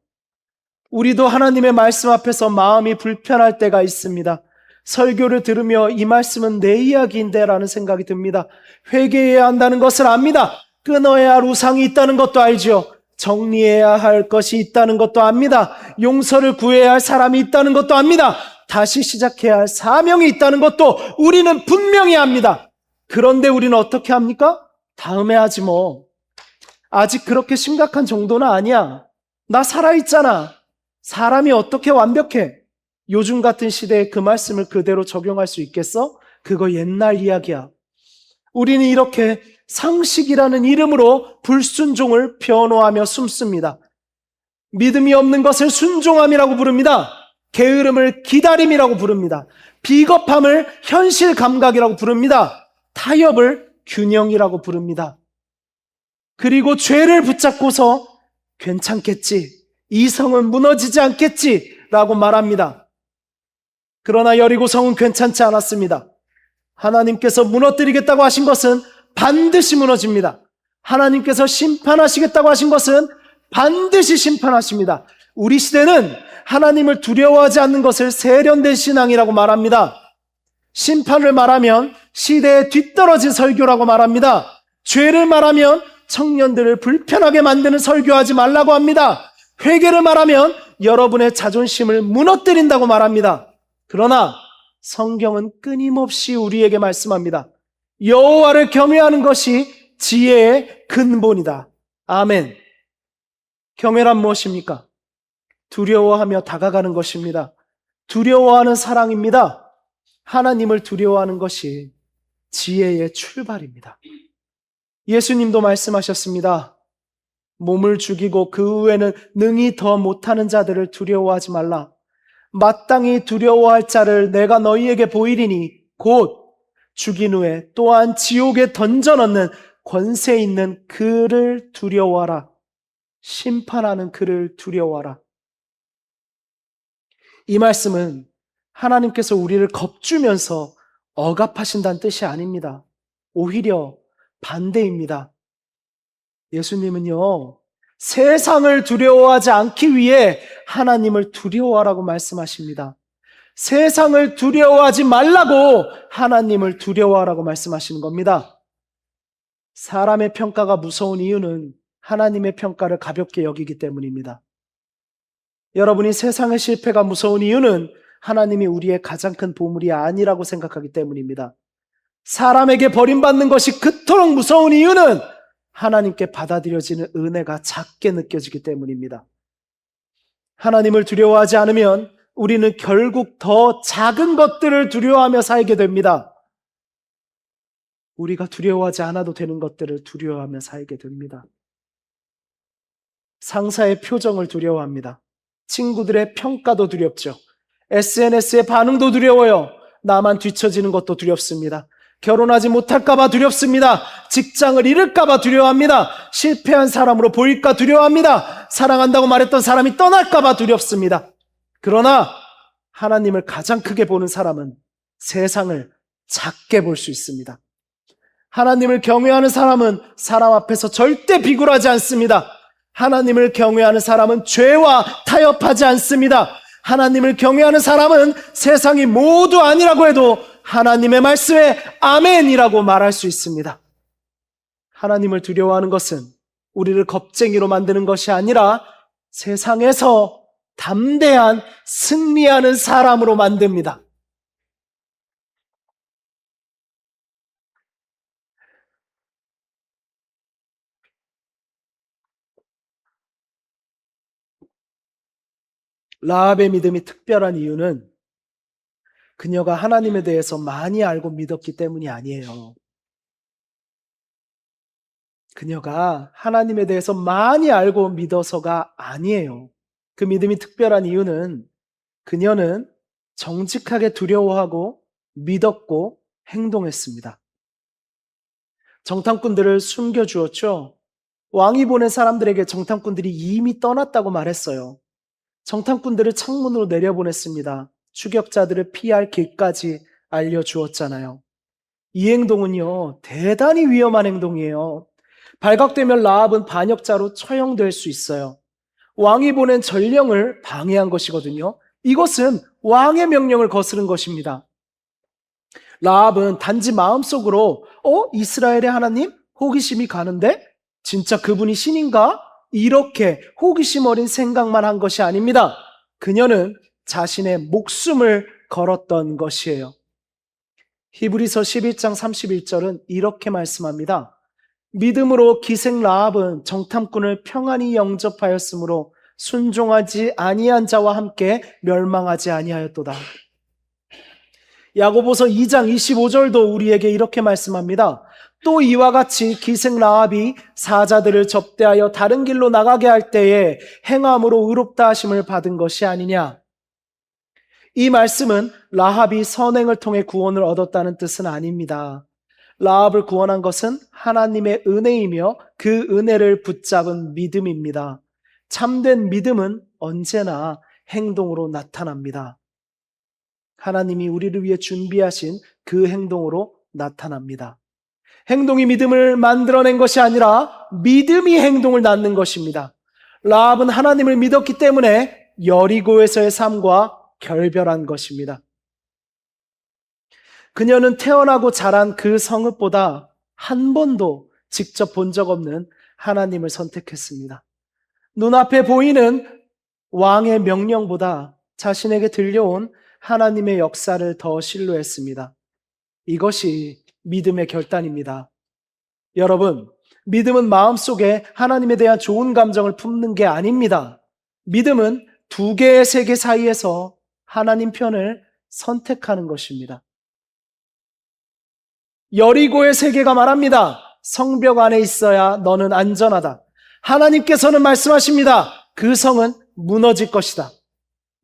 우리도 하나님의 말씀 앞에서 마음이 불편할 때가 있습니다. 설교를 들으며 이 말씀은 내 이야기인데 라는 생각이 듭니다. 회개해야 한다는 것을 압니다. 끊어야 할 우상이 있다는 것도 알죠. 정리해야 할 것이 있다는 것도 압니다. 용서를 구해야 할 사람이 있다는 것도 압니다. 다시 시작해야 할 사명이 있다는 것도 우리는 분명히 압니다. 그런데 우리는 어떻게 합니까? 다음에 하지 뭐. 아직 그렇게 심각한 정도는 아니야. 나 살아있잖아. 사람이 어떻게 완벽해? 요즘 같은 시대에 그 말씀을 그대로 적용할 수 있겠어? 그거 옛날 이야기야. 우리는 이렇게 상식이라는 이름으로 불순종을 변호하며 숨습니다. 믿음이 없는 것을 순종함이라고 부릅니다. 게으름을 기다림이라고 부릅니다. 비겁함을 현실 감각이라고 부릅니다. 타협을 균형이라고 부릅니다. 그리고 죄를 붙잡고서 괜찮겠지, 이성은 무너지지 않겠지 라고 말합니다. 그러나 여리고 성은 괜찮지 않았습니다. 하나님께서 무너뜨리겠다고 하신 것은 반드시 무너집니다. 하나님께서 심판하시겠다고 하신 것은 반드시 심판하십니다. 우리 시대는 하나님을 두려워하지 않는 것을 세련된 신앙이라고 말합니다. 심판을 말하면 시대에 뒤떨어진 설교라고 말합니다. 죄를 말하면 청년들을 불편하게 만드는 설교하지 말라고 합니다. 회개를 말하면 여러분의 자존심을 무너뜨린다고 말합니다. 그러나 성경은 끊임없이 우리에게 말씀합니다. 여호와를 경외하는 것이 지혜의 근본이다. 아멘. 경외란 무엇입니까? 두려워하며 다가가는 것입니다. 두려워하는 사랑입니다. 하나님을 두려워하는 것이 지혜의 출발입니다. 예수님도 말씀하셨습니다. 몸을 죽이고 그 후에는 능히 더 못하는 자들을 두려워하지 말라. 마땅히 두려워할 자를 내가 너희에게 보이리니 곧 죽인 후에 또한 지옥에 던져넣는 권세 있는 그를 두려워하라. 심판하는 그를 두려워하라. 이 말씀은 하나님께서 우리를 겁주면서 억압하신다는 뜻이 아닙니다. 오히려 반대입니다. 예수님은요, 세상을 두려워하지 않기 위해 하나님을 두려워하라고 말씀하십니다. 세상을 두려워하지 말라고 하나님을 두려워하라고 말씀하시는 겁니다. 사람의 평가가 무서운 이유는 하나님의 평가를 가볍게 여기기 때문입니다. 여러분이 세상의 실패가 무서운 이유는 하나님이 우리의 가장 큰 보물이 아니라고 생각하기 때문입니다. 사람에게 버림받는 것이 그토록 무서운 이유는 하나님께 받아들여지는 은혜가 작게 느껴지기 때문입니다. 하나님을 두려워하지 않으면 우리는 결국 더 작은 것들을 두려워하며 살게 됩니다. 우리가 두려워하지 않아도 되는 것들을 두려워하며 살게 됩니다. 상사의 표정을 두려워합니다. 친구들의 평가도 두렵죠. SNS의 반응도 두려워요. 나만 뒤처지는 것도 두렵습니다. 결혼하지 못할까봐 두렵습니다. 직장을 잃을까봐 두려워합니다. 실패한 사람으로 보일까 두려워합니다. 사랑한다고 말했던 사람이 떠날까봐 두렵습니다. 그러나 하나님을 가장 크게 보는 사람은 세상을 작게 볼 수 있습니다. 하나님을 경외하는 사람은 사람 앞에서 절대 비굴하지 않습니다. 하나님을 경외하는 사람은 죄와 타협하지 않습니다. 하나님을 경외하는 사람은 세상이 모두 아니라고 해도 하나님의 말씀에 아멘이라고 말할 수 있습니다. 하나님을 두려워하는 것은 우리를 겁쟁이로 만드는 것이 아니라 세상에서 담대한 승리하는 사람으로 만듭니다. 라합의 믿음이 특별한 이유는 그녀가 하나님에 대해서 많이 알고 믿었기 때문이 아니에요. 그녀가 하나님에 대해서 많이 알고 믿어서가 아니에요. 그 믿음이 특별한 이유는 그녀는 정직하게 두려워하고 믿었고 행동했습니다. 정탐꾼들을 숨겨주었죠. 왕이 보낸 사람들에게 정탐꾼들이 이미 떠났다고 말했어요. 정탐꾼들을 창문으로 내려보냈습니다. 추격자들을 피할 길까지 알려주었잖아요. 이 행동은요, 대단히 위험한 행동이에요. 발각되면 라합은 반역자로 처형될 수 있어요. 왕이 보낸 전령을 방해한 것이거든요. 이것은 왕의 명령을 거스른 것입니다. 라합은 단지 마음속으로 이스라엘의 하나님? 호기심이 가는데? 진짜 그분이 신인가? 이렇게 호기심 어린 생각만 한 것이 아닙니다. 그녀는 자신의 목숨을 걸었던 것이에요. 히브리서 11장 31절은 이렇게 말씀합니다. 믿음으로 기생 라합은 정탐꾼을 평안히 영접하였으므로 순종하지 아니한 자와 함께 멸망하지 아니하였도다. 야고보서 2장 25절도 우리에게 이렇게 말씀합니다. 또 이와 같이 기생 라합이 사자들을 접대하여 다른 길로 나가게 할 때에 행함으로 의롭다 하심을 받은 것이 아니냐. 이 말씀은 라합이 선행을 통해 구원을 얻었다는 뜻은 아닙니다. 라합을 구원한 것은 하나님의 은혜이며 그 은혜를 붙잡은 믿음입니다. 참된 믿음은 언제나 행동으로 나타납니다. 하나님이 우리를 위해 준비하신 그 행동으로 나타납니다. 행동이 믿음을 만들어낸 것이 아니라 믿음이 행동을 낳는 것입니다. 라합은 하나님을 믿었기 때문에 여리고에서의 삶과 결별한 것입니다. 그녀는 태어나고 자란 그 성읍보다 한 번도 직접 본 적 없는 하나님을 선택했습니다. 눈앞에 보이는 왕의 명령보다 자신에게 들려온 하나님의 역사를 더 신뢰했습니다. 이것이 믿음의 결단입니다. 여러분, 믿음은 마음속에 하나님에 대한 좋은 감정을 품는 게 아닙니다. 믿음은 두 개의 세계 사이에서 하나님 편을 선택하는 것입니다. 여리고의 세계가 말합니다. 성벽 안에 있어야 너는 안전하다. 하나님께서는 말씀하십니다. 그 성은 무너질 것이다.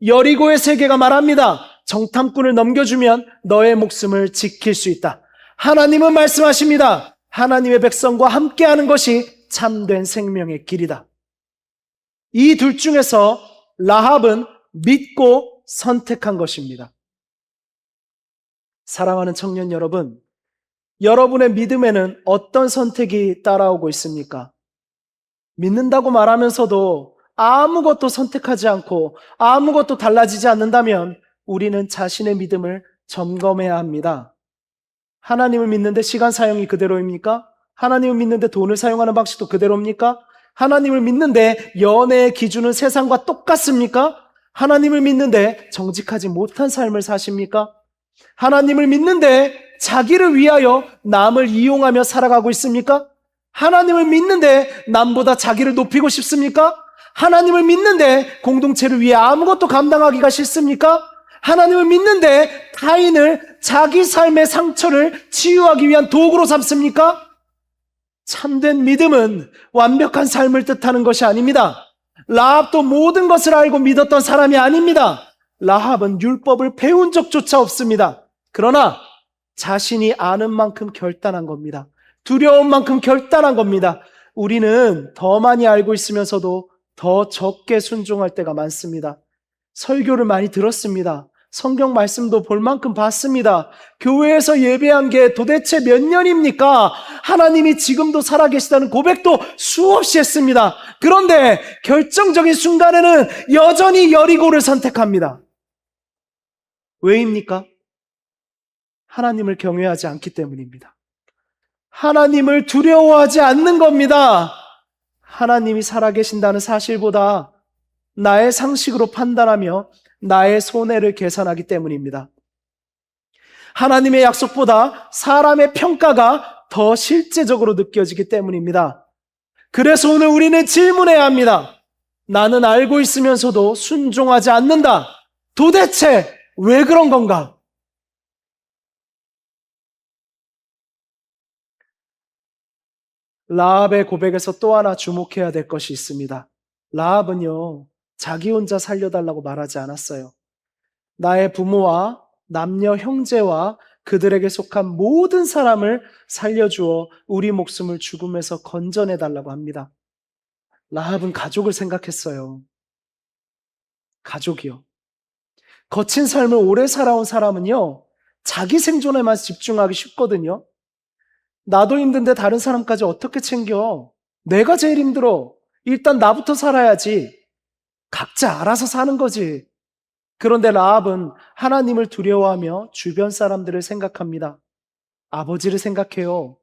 여리고의 세계가 말합니다. 정탐꾼을 넘겨주면 너의 목숨을 지킬 수 있다. 하나님은 말씀하십니다. 하나님의 백성과 함께하는 것이 참된 생명의 길이다. 이 둘 중에서 라합은 믿고 선택한 것입니다. 사랑하는 청년 여러분, 여러분의 믿음에는 어떤 선택이 따라오고 있습니까? 믿는다고 말하면서도 아무것도 선택하지 않고 아무것도 달라지지 않는다면 우리는 자신의 믿음을 점검해야 합니다. 하나님을 믿는데 시간 사용이 그대로입니까? 하나님을 믿는데 돈을 사용하는 방식도 그대로입니까? 하나님을 믿는데 연애의 기준은 세상과 똑같습니까? 하나님을 믿는데 정직하지 못한 삶을 사십니까? 하나님을 믿는데 자기를 위하여 남을 이용하며 살아가고 있습니까? 하나님을 믿는데 남보다 자기를 높이고 싶습니까? 하나님을 믿는데 공동체를 위해 아무것도 감당하기가 싫습니까? 하나님을 믿는데 타인을 자기 삶의 상처를 치유하기 위한 도구로 삼습니까? 참된 믿음은 완벽한 삶을 뜻하는 것이 아닙니다. 라합도 모든 것을 알고 믿었던 사람이 아닙니다. 라합은 율법을 배운 적조차 없습니다. 그러나 자신이 아는 만큼 결단한 겁니다. 두려운 만큼 결단한 겁니다. 우리는 더 많이 알고 있으면서도 더 적게 순종할 때가 많습니다. 설교를 많이 들었습니다. 성경 말씀도 볼 만큼 봤습니다. 교회에서 예배한 게 도대체 몇 년입니까? 하나님이 지금도 살아계시다는 고백도 수없이 했습니다. 그런데 결정적인 순간에는 여전히 여리고를 선택합니다. 왜입니까? 하나님을 경외하지 않기 때문입니다. 하나님을 두려워하지 않는 겁니다. 하나님이 살아계신다는 사실보다 나의 상식으로 판단하며 나의 손해를 계산하기 때문입니다. 하나님의 약속보다 사람의 평가가 더 실제적으로 느껴지기 때문입니다. 그래서 오늘 우리는 질문해야 합니다. 나는 알고 있으면서도 순종하지 않는다. 도대체 왜 그런 건가? 라합의 고백에서 또 하나 주목해야 될 것이 있습니다. 라합은요, 자기 혼자 살려달라고 말하지 않았어요. 나의 부모와 남녀 형제와 그들에게 속한 모든 사람을 살려주어 우리 목숨을 죽음에서 건져내달라고 합니다. 라합은 가족을 생각했어요. 가족이요. 거친 삶을 오래 살아온 사람은요, 자기 생존에만 집중하기 쉽거든요. 나도 힘든데 다른 사람까지 어떻게 챙겨? 내가 제일 힘들어. 일단 나부터 살아야지. 각자 알아서 사는 거지. 그런데 라합은 하나님을 두려워하며 주변 사람들을 생각합니다. 아버지를 생각해요.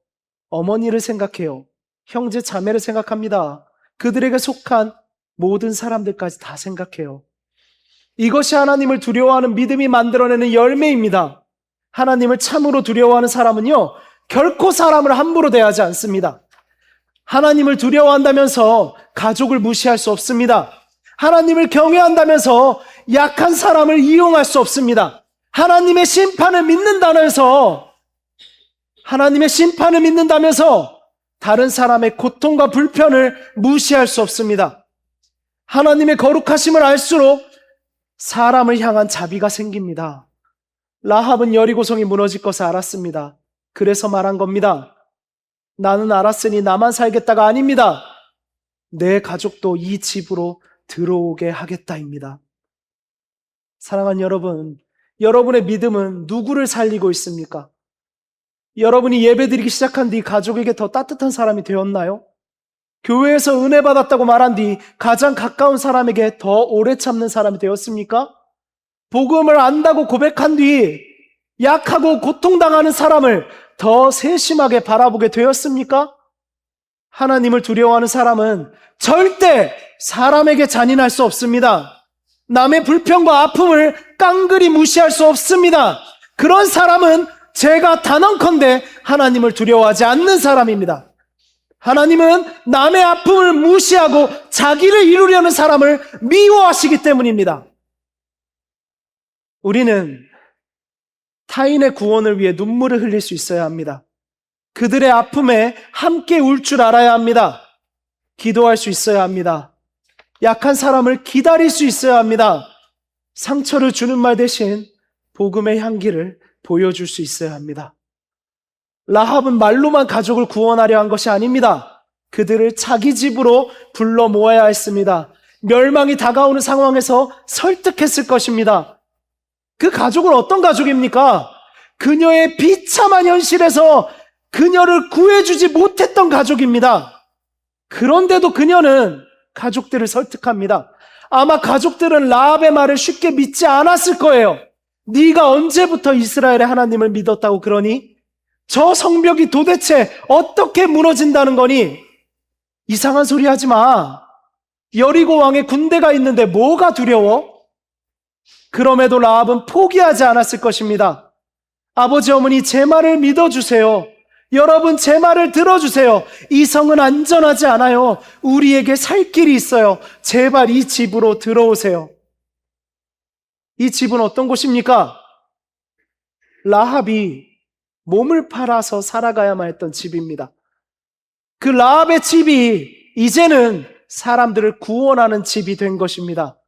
어머니를 생각해요. 형제 자매를 생각합니다. 그들에게 속한 모든 사람들까지 다 생각해요. 이것이 하나님을 두려워하는 믿음이 만들어내는 열매입니다. 하나님을 참으로 두려워하는 사람은요, 결코 사람을 함부로 대하지 않습니다. 하나님을 두려워한다면서 가족을 무시할 수 없습니다. 하나님을 경외한다면서 약한 사람을 이용할 수 없습니다. 하나님의 심판을 믿는다면서 다른 사람의 고통과 불편을 무시할 수 없습니다. 하나님의 거룩하심을 알수록 사람을 향한 자비가 생깁니다. 라합은 여리고성이 무너질 것을 알았습니다. 그래서 말한 겁니다. 나는 알았으니 나만 살겠다가 아닙니다. 내 가족도 이 집으로 들어오게 하겠다입니다. 사랑하는 여러분, 여러분의 믿음은 누구를 살리고 있습니까? 여러분이 예배드리기 시작한 뒤 가족에게 더 따뜻한 사람이 되었나요? 교회에서 은혜 받았다고 말한 뒤 가장 가까운 사람에게 더 오래 참는 사람이 되었습니까? 복음을 안다고 고백한 뒤 약하고 고통당하는 사람을 더 세심하게 바라보게 되었습니까? 하나님을 두려워하는 사람은 절대 사람에게 잔인할 수 없습니다. 남의 불평과 아픔을 깡그리 무시할 수 없습니다. 그런 사람은 제가 단언컨대 하나님을 두려워하지 않는 사람입니다. 하나님은 남의 아픔을 무시하고 자기를 이루려는 사람을 미워하시기 때문입니다. 우리는 타인의 구원을 위해 눈물을 흘릴 수 있어야 합니다. 그들의 아픔에 함께 울 줄 알아야 합니다. 기도할 수 있어야 합니다. 약한 사람을 기다릴 수 있어야 합니다. 상처를 주는 말 대신 복음의 향기를 보여줄 수 있어야 합니다. 라합은 말로만 가족을 구원하려 한 것이 아닙니다. 그들을 자기 집으로 불러 모아야 했습니다. 멸망이 다가오는 상황에서 설득했을 것입니다. 그 가족은 어떤 가족입니까? 그녀의 비참한 현실에서 그녀를 구해주지 못했던 가족입니다. 그런데도 그녀는 가족들을 설득합니다. 아마 가족들은 라합의 말을 쉽게 믿지 않았을 거예요. 네가 언제부터 이스라엘의 하나님을 믿었다고 그러니? 저 성벽이 도대체 어떻게 무너진다는 거니? 이상한 소리 하지 마. 여리고 왕의 군대가 있는데 뭐가 두려워? 그럼에도 라합은 포기하지 않았을 것입니다. 아버지 어머니 제 말을 믿어주세요. 여러분 제 말을 들어주세요. 이 성은 안전하지 않아요. 우리에게 살 길이 있어요. 제발 이 집으로 들어오세요. 이 집은 어떤 곳입니까? 라합이 몸을 팔아서 살아가야만 했던 집입니다. 그 라합의 집이 이제는 사람들을 구원하는 집이 된 것입니다.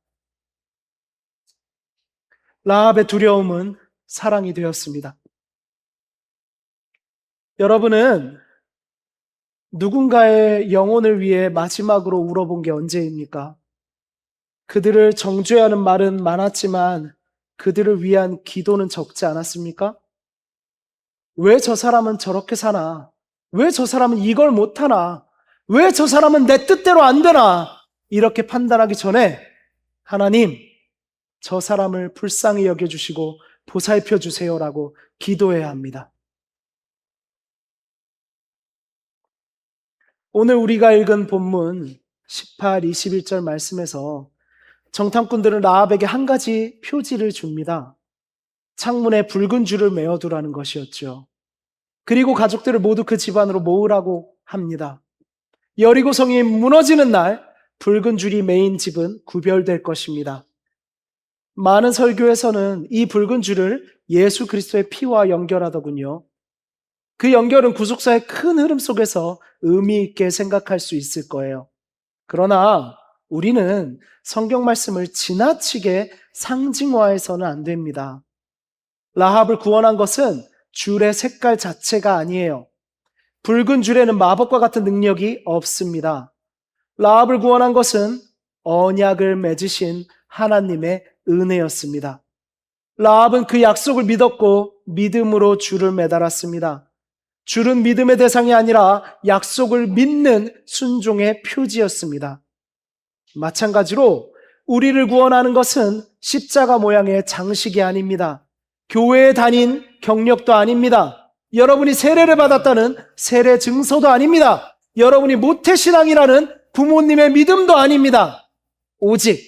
라합의 두려움은 사랑이 되었습니다. 여러분은 누군가의 영혼을 위해 마지막으로 울어본 게 언제입니까? 그들을 정죄하는 말은 많았지만 그들을 위한 기도는 적지 않았습니까? 왜 저 사람은 저렇게 사나? 왜 저 사람은 이걸 못하나? 왜 저 사람은 내 뜻대로 안 되나? 이렇게 판단하기 전에 하나님, 저 사람을 불쌍히 여겨주시고 보살펴 주세요라고 기도해야 합니다. 오늘 우리가 읽은 본문 18, 21절 말씀에서 정탐꾼들은 라합에게 한 가지 표지를 줍니다. 창문에 붉은 줄을 메어두라는 것이었죠. 그리고 가족들을 모두 그 집안으로 모으라고 합니다. 여리고성이 무너지는 날 붉은 줄이 메인 집은 구별될 것입니다. 많은 설교에서는 이 붉은 줄을 예수 그리스도의 피와 연결하더군요. 그 연결은 구속사의 큰 흐름 속에서 의미 있게 생각할 수 있을 거예요. 그러나 우리는 성경 말씀을 지나치게 상징화해서는 안 됩니다. 라합을 구원한 것은 줄의 색깔 자체가 아니에요. 붉은 줄에는 마법과 같은 능력이 없습니다. 라합을 구원한 것은 언약을 맺으신 하나님의 은혜였습니다. 라합은 그 약속을 믿었고 믿음으로 줄을 매달았습니다. 줄은 믿음의 대상이 아니라 약속을 믿는 순종의 표지였습니다. 마찬가지로 우리를 구원하는 것은 십자가 모양의 장식이 아닙니다. 교회에 다닌 경력도 아닙니다. 여러분이 세례를 받았다는 세례 증서도 아닙니다. 여러분이 모태신앙이라는 부모님의 믿음도 아닙니다. 오직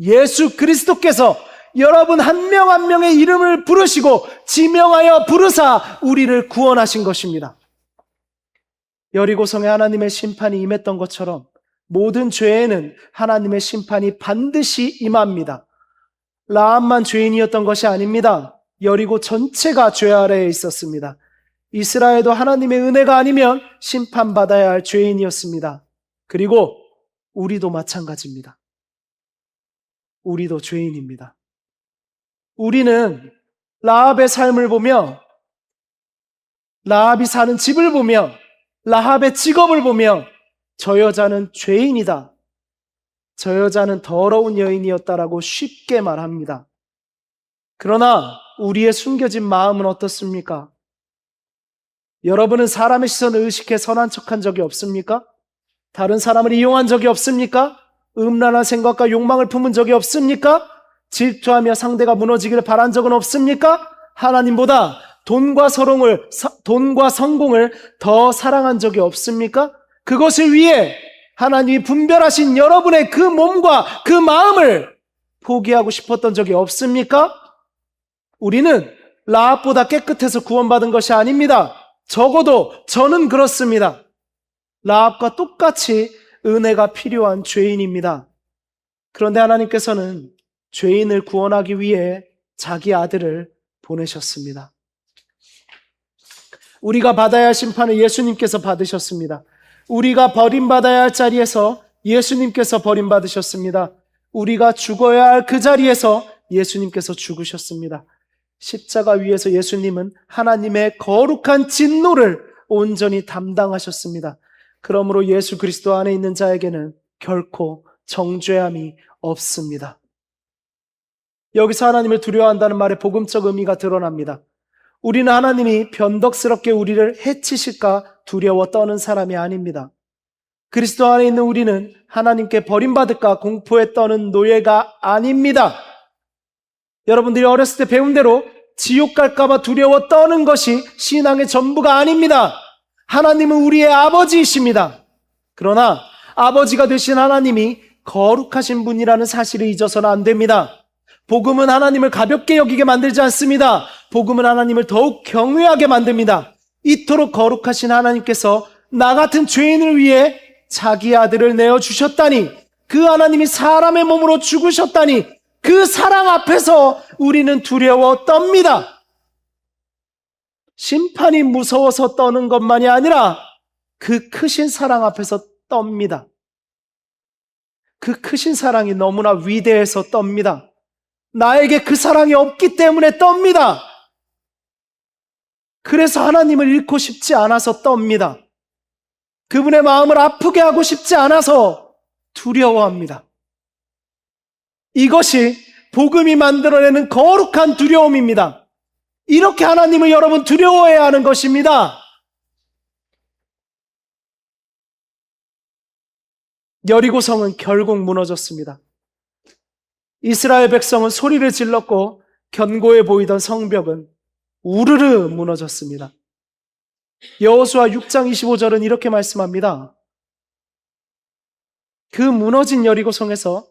예수 그리스도께서 여러분 한 명 한 명의 이름을 부르시고 지명하여 부르사 우리를 구원하신 것입니다. 여리고성에 하나님의 심판이 임했던 것처럼 모든 죄에는 하나님의 심판이 반드시 임합니다. 라합만 죄인이었던 것이 아닙니다. 여리고 전체가 죄 아래에 있었습니다. 이스라엘도 하나님의 은혜가 아니면 심판받아야 할 죄인이었습니다. 그리고 우리도 마찬가지입니다. 우리도 죄인입니다. 우리는 라합의 삶을 보며, 라합이 사는 집을 보며, 라합의 직업을 보며 저 여자는 죄인이다, 저 여자는 더러운 여인이었다라고 쉽게 말합니다. 그러나 우리의 숨겨진 마음은 어떻습니까? 여러분은 사람의 시선을 의식해 선한 척한 적이 없습니까? 다른 사람을 이용한 적이 없습니까? 음란한 생각과 욕망을 품은 적이 없습니까? 질투하며 상대가 무너지기를 바란 적은 없습니까? 하나님보다 돈과 성공을 더 사랑한 적이 없습니까? 그것을 위해 하나님이 분별하신 여러분의 그 몸과 그 마음을 포기하고 싶었던 적이 없습니까? 우리는 라합보다 깨끗해서 구원받은 것이 아닙니다. 적어도 저는 그렇습니다. 라합과 똑같이 은혜가 필요한 죄인입니다. 그런데 하나님께서는 죄인을 구원하기 위해 자기 아들을 보내셨습니다. 우리가 받아야 할 심판을 예수님께서 받으셨습니다. 우리가 버림받아야 할 자리에서 예수님께서 버림받으셨습니다. 우리가 죽어야 할 그 자리에서 예수님께서 죽으셨습니다. 십자가 위에서 예수님은 하나님의 거룩한 진노를 온전히 담당하셨습니다. 그러므로 예수 그리스도 안에 있는 자에게는 결코 정죄함이 없습니다. 여기서 하나님을 두려워한다는 말의 복음적 의미가 드러납니다. 우리는 하나님이 변덕스럽게 우리를 해치실까 두려워 떠는 사람이 아닙니다. 그리스도 안에 있는 우리는 하나님께 버림받을까 공포에 떠는 노예가 아닙니다. 여러분들이 어렸을 때 배운 대로 지옥 갈까봐 두려워 떠는 것이 신앙의 전부가 아닙니다. 하나님은 우리의 아버지이십니다. 그러나 아버지가 되신 하나님이 거룩하신 분이라는 사실을 잊어서는 안 됩니다. 복음은 하나님을 가볍게 여기게 만들지 않습니다. 복음은 하나님을 더욱 경외하게 만듭니다. 이토록 거룩하신 하나님께서 나 같은 죄인을 위해 자기 아들을 내어주셨다니, 그 하나님이 사람의 몸으로 죽으셨다니, 그 사랑 앞에서 우리는 두려워 떱니다. 심판이 무서워서 떠는 것만이 아니라 그 크신 사랑 앞에서 떱니다. 그 크신 사랑이 너무나 위대해서 떱니다. 나에게 그 사랑이 없기 때문에 떱니다. 그래서 하나님을 잃고 싶지 않아서 떱니다. 그분의 마음을 아프게 하고 싶지 않아서 두려워합니다. 이것이 복음이 만들어내는 거룩한 두려움입니다. 이렇게 하나님을 여러분 두려워해야 하는 것입니다. 여리고성은 결국 무너졌습니다. 이스라엘 백성은 소리를 질렀고 견고해 보이던 성벽은 우르르 무너졌습니다. 여호수아 6장 25절은 이렇게 말씀합니다. 그 무너진 여리고성에서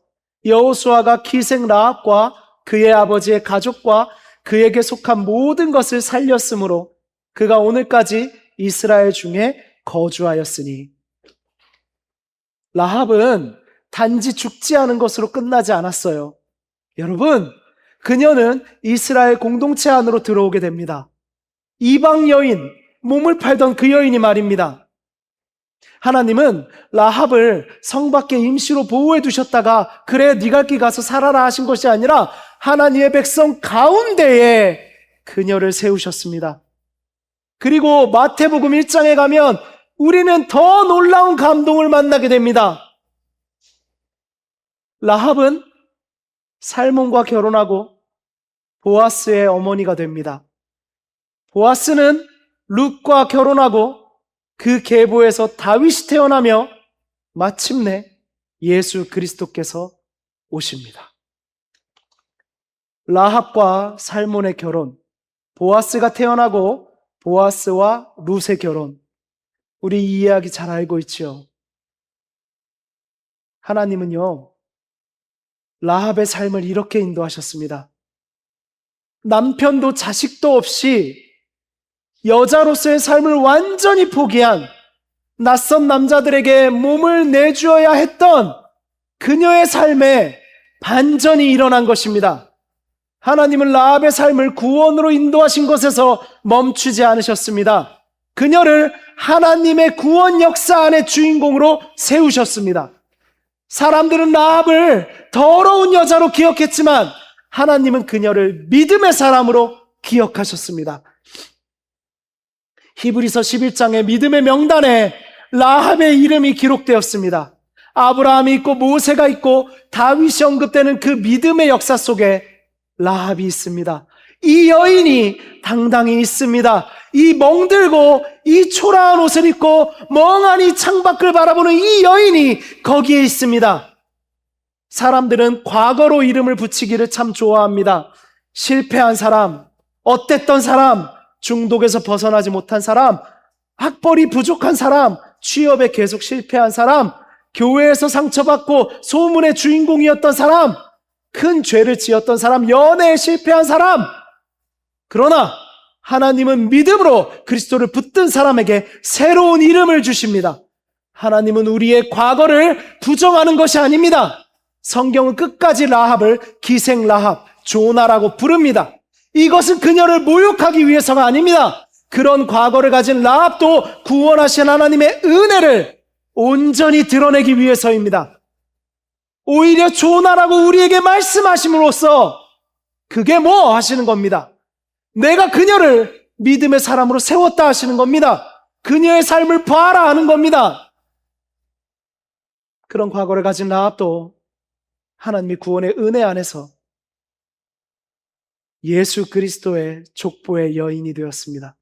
여호수아가 기생 라합과 그의 아버지의 가족과 그에게 속한 모든 것을 살렸으므로 그가 오늘까지 이스라엘 중에 거주하였으니. 라합은 단지 죽지 않은 것으로 끝나지 않았어요. 여러분, 그녀는 이스라엘 공동체 안으로 들어오게 됩니다. 이방 여인, 몸을 팔던 그 여인이 말입니다. 하나님은 라합을 성 밖에 임시로 보호해 두셨다가 그래 네가 길 가서 살아라 하신 것이 아니라 하나님의 백성 가운데에 그녀를 세우셨습니다. 그리고 마태복음 1장에 가면 우리는 더 놀라운 감동을 만나게 됩니다. 라합은 살몬과 결혼하고 보아스의 어머니가 됩니다. 보아스는 룻과 결혼하고 그 계보에서 다윗이 태어나며 마침내 예수 그리스도께서 오십니다. 라합과 살몬의 결혼, 보아스가 태어나고 보아스와 룻의 결혼, 우리 이 이야기 잘 알고 있지요. 하나님은요, 라합의 삶을 이렇게 인도하셨습니다. 남편도 자식도 없이 여자로서의 삶을 완전히 포기한 낯선 남자들에게 몸을 내주어야 했던 그녀의 삶에 반전이 일어난 것입니다. 하나님은 라합의 삶을 구원으로 인도하신 것에서 멈추지 않으셨습니다. 그녀를 하나님의 구원 역사 안의 주인공으로 세우셨습니다. 사람들은 라합을 더러운 여자로 기억했지만 하나님은 그녀를 믿음의 사람으로 기억하셨습니다. 히브리서 11장의 믿음의 명단에 라합의 이름이 기록되었습니다. 아브라함이 있고 모세가 있고 다윗이 언급되는 그 믿음의 역사 속에 라합이 있습니다. 이 여인이 당당히 있습니다. 이 멍들고 이 초라한 옷을 입고 멍하니 창밖을 바라보는 이 여인이 거기에 있습니다. 사람들은 과거로 이름을 붙이기를 참 좋아합니다. 실패한 사람, 어땠던 사람, 중독에서 벗어나지 못한 사람, 학벌이 부족한 사람, 취업에 계속 실패한 사람, 교회에서 상처받고 소문의 주인공이었던 사람, 큰 죄를 지었던 사람, 연애에 실패한 사람. 그러나 하나님은 믿음으로 그리스도를 붙든 사람에게 새로운 이름을 주십니다. 하나님은 우리의 과거를 부정하는 것이 아닙니다. 성경은 끝까지 라합을 기생 라합, 조나라고 부릅니다. 이것은 그녀를 모욕하기 위해서가 아닙니다. 그런 과거를 가진 라합도 구원하신 하나님의 은혜를 온전히 드러내기 위해서입니다. 오히려 조나라고 우리에게 말씀하심으로써 그게 뭐 하시는 겁니다. 내가 그녀를 믿음의 사람으로 세웠다 하시는 겁니다. 그녀의 삶을 봐라 하는 겁니다. 그런 과거를 가진 라합도 하나님의 구원의 은혜 안에서 예수 그리스도의 족보의 여인이 되었습니다.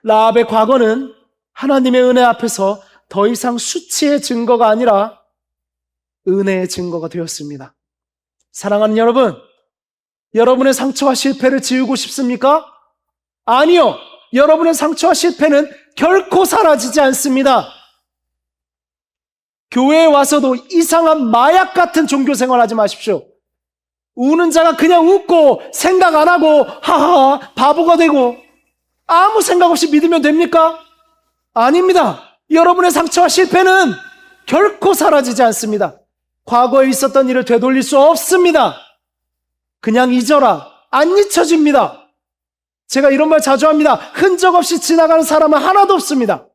라합의 과거는 하나님의 은혜 앞에서 더 이상 수치의 증거가 아니라 은혜의 증거가 되었습니다. 사랑하는 여러분, 여러분의 상처와 실패를 지우고 싶습니까? 아니요. 여러분의 상처와 실패는 결코 사라지지 않습니다. 교회에 와서도 이상한 마약 같은 종교 생활하지 마십시오. 우는 자가 그냥 웃고 생각 안 하고 하하 바보가 되고 아무 생각 없이 믿으면 됩니까? 아닙니다. 여러분의 상처와 실패는 결코 사라지지 않습니다. 과거에 있었던 일을 되돌릴 수 없습니다. 그냥 잊어라. 안 잊혀집니다. 제가 이런 말 자주 합니다. 흔적 없이 지나가는 사람은 하나도 없습니다.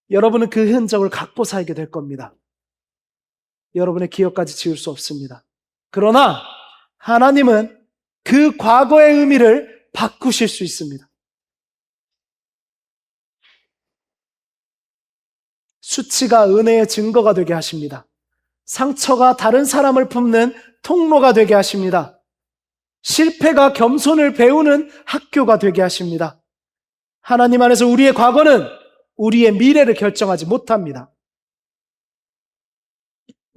여러분은 그 흔적을 갖고 살게 될 겁니다. 여러분의 기억까지 지울 수 없습니다. 그러나 하나님은 그 과거의 의미를 바꾸실 수 있습니다. 수치가 은혜의 증거가 되게 하십니다. 상처가 다른 사람을 품는 통로가 되게 하십니다. 실패가 겸손을 배우는 학교가 되게 하십니다. 하나님 안에서 우리의 과거는 우리의 미래를 결정하지 못합니다.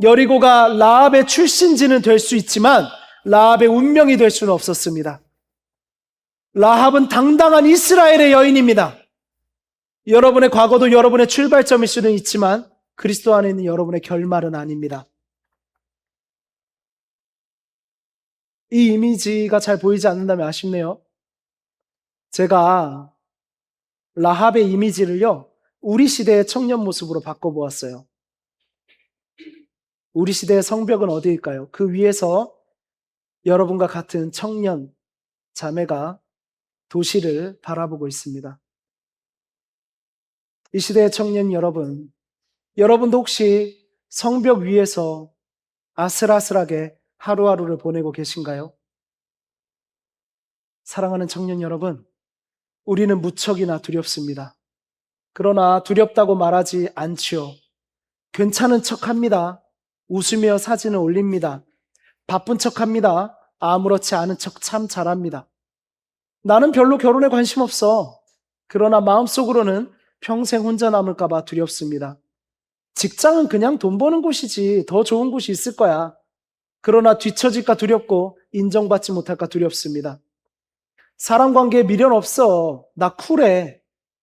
여리고가 라합의 출신지는 될 수 있지만 라합의 운명이 될 수는 없었습니다. 라합은 당당한 이스라엘의 여인입니다. 여러분의 과거도 여러분의 출발점일 수는 있지만 그리스도 안에 있는 여러분의 결말은 아닙니다. 이 이미지가 잘 보이지 않는다면 아쉽네요. 제가 라합의 이미지를요, 우리 시대의 청년 모습으로 바꿔보았어요. 우리 시대의 성벽은 어디일까요? 그 위에서 여러분과 같은 청년, 자매가 도시를 바라보고 있습니다. 이 시대의 청년 여러분, 여러분도 혹시 성벽 위에서 아슬아슬하게 하루하루를 보내고 계신가요? 사랑하는 청년 여러분, 우리는 무척이나 두렵습니다. 그러나 두렵다고 말하지 않지요. 괜찮은 척합니다. 웃으며 사진을 올립니다. 바쁜 척합니다. 아무렇지 않은 척 참 잘합니다. 나는 별로 결혼에 관심 없어. 그러나 마음속으로는 평생 혼자 남을까 봐 두렵습니다. 직장은 그냥 돈 버는 곳이지 더 좋은 곳이 있을 거야. 그러나 뒤처질까 두렵고 인정받지 못할까 두렵습니다. 사람 관계에 미련 없어. 나 쿨해.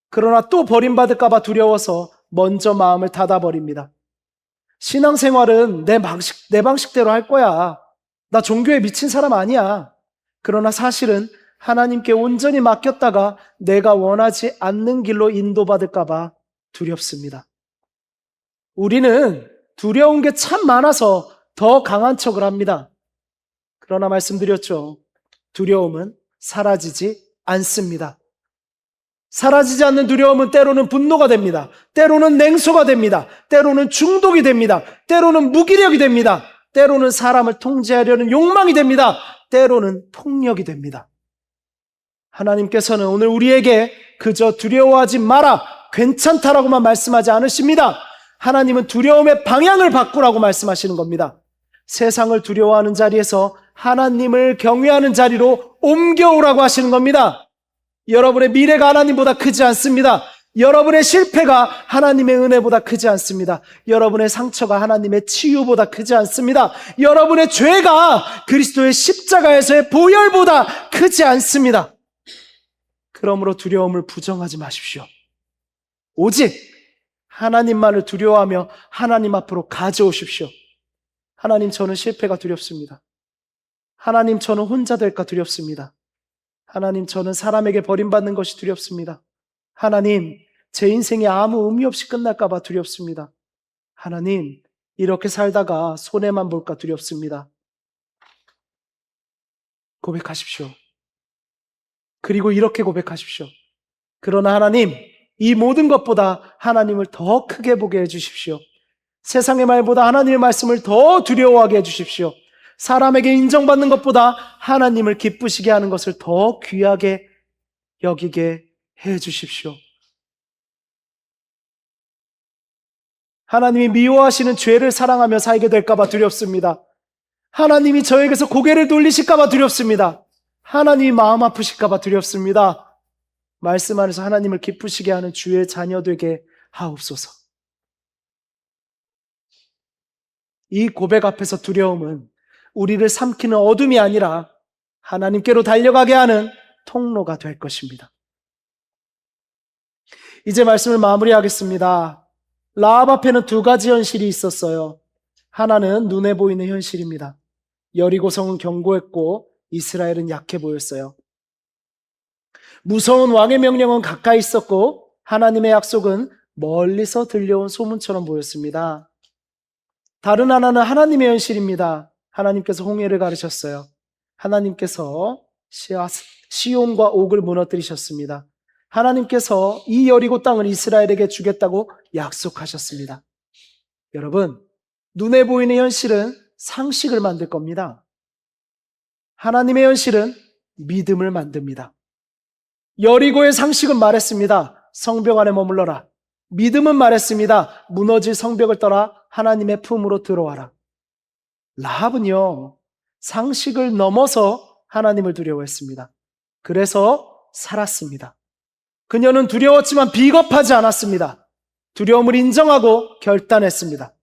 그러나 또 버림받을까 봐 두려워서 먼저 마음을 닫아버립니다. 신앙생활은 내 방식대로 할 거야. 나 종교에 미친 사람 아니야. 그러나 사실은 하나님께 온전히 맡겼다가 내가 원하지 않는 길로 인도받을까 봐 두렵습니다. 우리는 두려운 게 참 많아서 더 강한 척을 합니다. 그러나 말씀드렸죠. 두려움은 사라지지 않습니다. 사라지지 않는 두려움은 때로는 분노가 됩니다. 때로는 냉소가 됩니다. 때로는 중독이 됩니다. 때로는 무기력이 됩니다. 때로는 사람을 통제하려는 욕망이 됩니다. 때로는 폭력이 됩니다. 하나님께서는 오늘 우리에게 그저 두려워하지 마라, 괜찮다라고만 말씀하지 않으십니다. 하나님은 두려움의 방향을 바꾸라고 말씀하시는 겁니다. 세상을 두려워하는 자리에서 하나님을 경외하는 자리로 옮겨오라고 하시는 겁니다. 여러분의 미래가 하나님보다 크지 않습니다. 여러분의 실패가 하나님의 은혜보다 크지 않습니다. 여러분의 상처가 하나님의 치유보다 크지 않습니다. 여러분의 죄가 그리스도의 십자가에서의 보혈보다 크지 않습니다. 그러므로 두려움을 부정하지 마십시오. 오직 하나님만을 두려워하며 하나님 앞으로 가져오십시오. 하나님, 저는 실패가 두렵습니다. 하나님, 저는 혼자 될까 두렵습니다. 하나님, 저는 사람에게 버림받는 것이 두렵습니다. 하나님, 제 인생이 아무 의미 없이 끝날까 봐 두렵습니다. 하나님, 이렇게 살다가 손해만 볼까 두렵습니다. 고백하십시오. 그리고 이렇게 고백하십시오. 그러나 하나님, 이 모든 것보다 하나님을 더 크게 보게 해주십시오. 세상의 말보다 하나님의 말씀을 더 두려워하게 해주십시오. 사람에게 인정받는 것보다 하나님을 기쁘시게 하는 것을 더 귀하게 여기게 해주십시오. 하나님이 미워하시는 죄를 사랑하며 살게 될까 봐 두렵습니다. 하나님이 저에게서 고개를 돌리실까 봐 두렵습니다. 하나님이 마음 아프실까 봐 두렵습니다. 말씀 안에서 하나님을 기쁘시게 하는 주의 자녀 되게 하옵소서. 이 고백 앞에서 두려움은 우리를 삼키는 어둠이 아니라 하나님께로 달려가게 하는 통로가 될 것입니다. 이제 말씀을 마무리하겠습니다. 라합 앞에는 두 가지 현실이 있었어요. 하나는 눈에 보이는 현실입니다. 여리고성은 견고했고 이스라엘은 약해 보였어요. 무서운 왕의 명령은 가까이 있었고 하나님의 약속은 멀리서 들려온 소문처럼 보였습니다. 다른 하나는 하나님의 현실입니다. 하나님께서 홍해를 가르셨어요. 하나님께서 시온과 옥을 무너뜨리셨습니다. 하나님께서 이 여리고 땅을 이스라엘에게 주겠다고 약속하셨습니다. 여러분, 눈에 보이는 현실은 상식을 만들 겁니다. 하나님의 현실은 믿음을 만듭니다. 여리고의 상식은 말했습니다. 성벽 안에 머물러라. 믿음은 말했습니다. 무너질 성벽을 떠나 하나님의 품으로 들어와라. 라합은요, 상식을 넘어서 하나님을 두려워했습니다. 그래서 살았습니다. 그녀는 두려웠지만 비겁하지 않았습니다. 두려움을 인정하고 결단했습니다.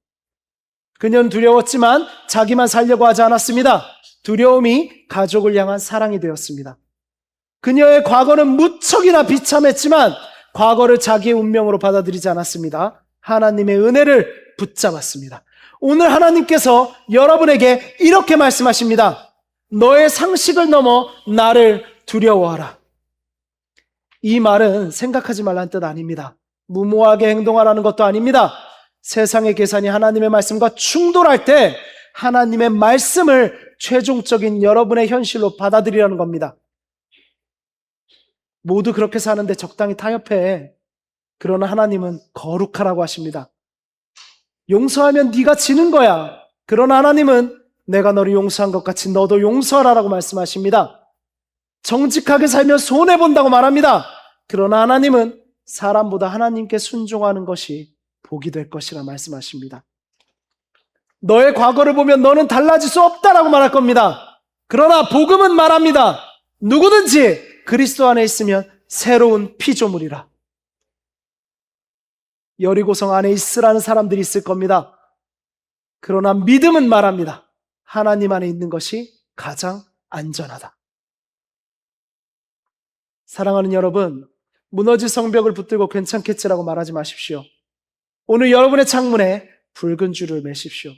그녀는 두려웠지만 자기만 살려고 하지 않았습니다. 두려움이 가족을 향한 사랑이 되었습니다. 그녀의 과거는 무척이나 비참했지만 과거를 자기의 운명으로 받아들이지 않았습니다. 하나님의 은혜를 붙잡았습니다. 오늘 하나님께서 여러분에게 이렇게 말씀하십니다. 너의 상식을 넘어 나를 두려워하라. 이 말은 생각하지 말라는 뜻 아닙니다. 무모하게 행동하라는 것도 아닙니다. 세상의 계산이 하나님의 말씀과 충돌할 때 하나님의 말씀을 최종적인 여러분의 현실로 받아들이라는 겁니다. 모두 그렇게 사는데 적당히 타협해. 그러나 하나님은 거룩하라고 하십니다. 용서하면 네가 지는 거야. 그러나 하나님은 내가 너를 용서한 것 같이 너도 용서하라고 말씀하십니다. 정직하게 살면 손해본다고 말합니다. 그러나 하나님은 사람보다 하나님께 순종하는 것이 복이 될 것이라 말씀하십니다. 너의 과거를 보면 너는 달라질 수 없다라고 말할 겁니다. 그러나 복음은 말합니다. 누구든지 그리스도 안에 있으면 새로운 피조물이라. 여리고성 안에 있으라는 사람들이 있을 겁니다. 그러나 믿음은 말합니다. 하나님 안에 있는 것이 가장 안전하다. 사랑하는 여러분, 무너질 성벽을 붙들고 괜찮겠지라고 말하지 마십시오. 오늘 여러분의 창문에 붉은 줄을 매십시오.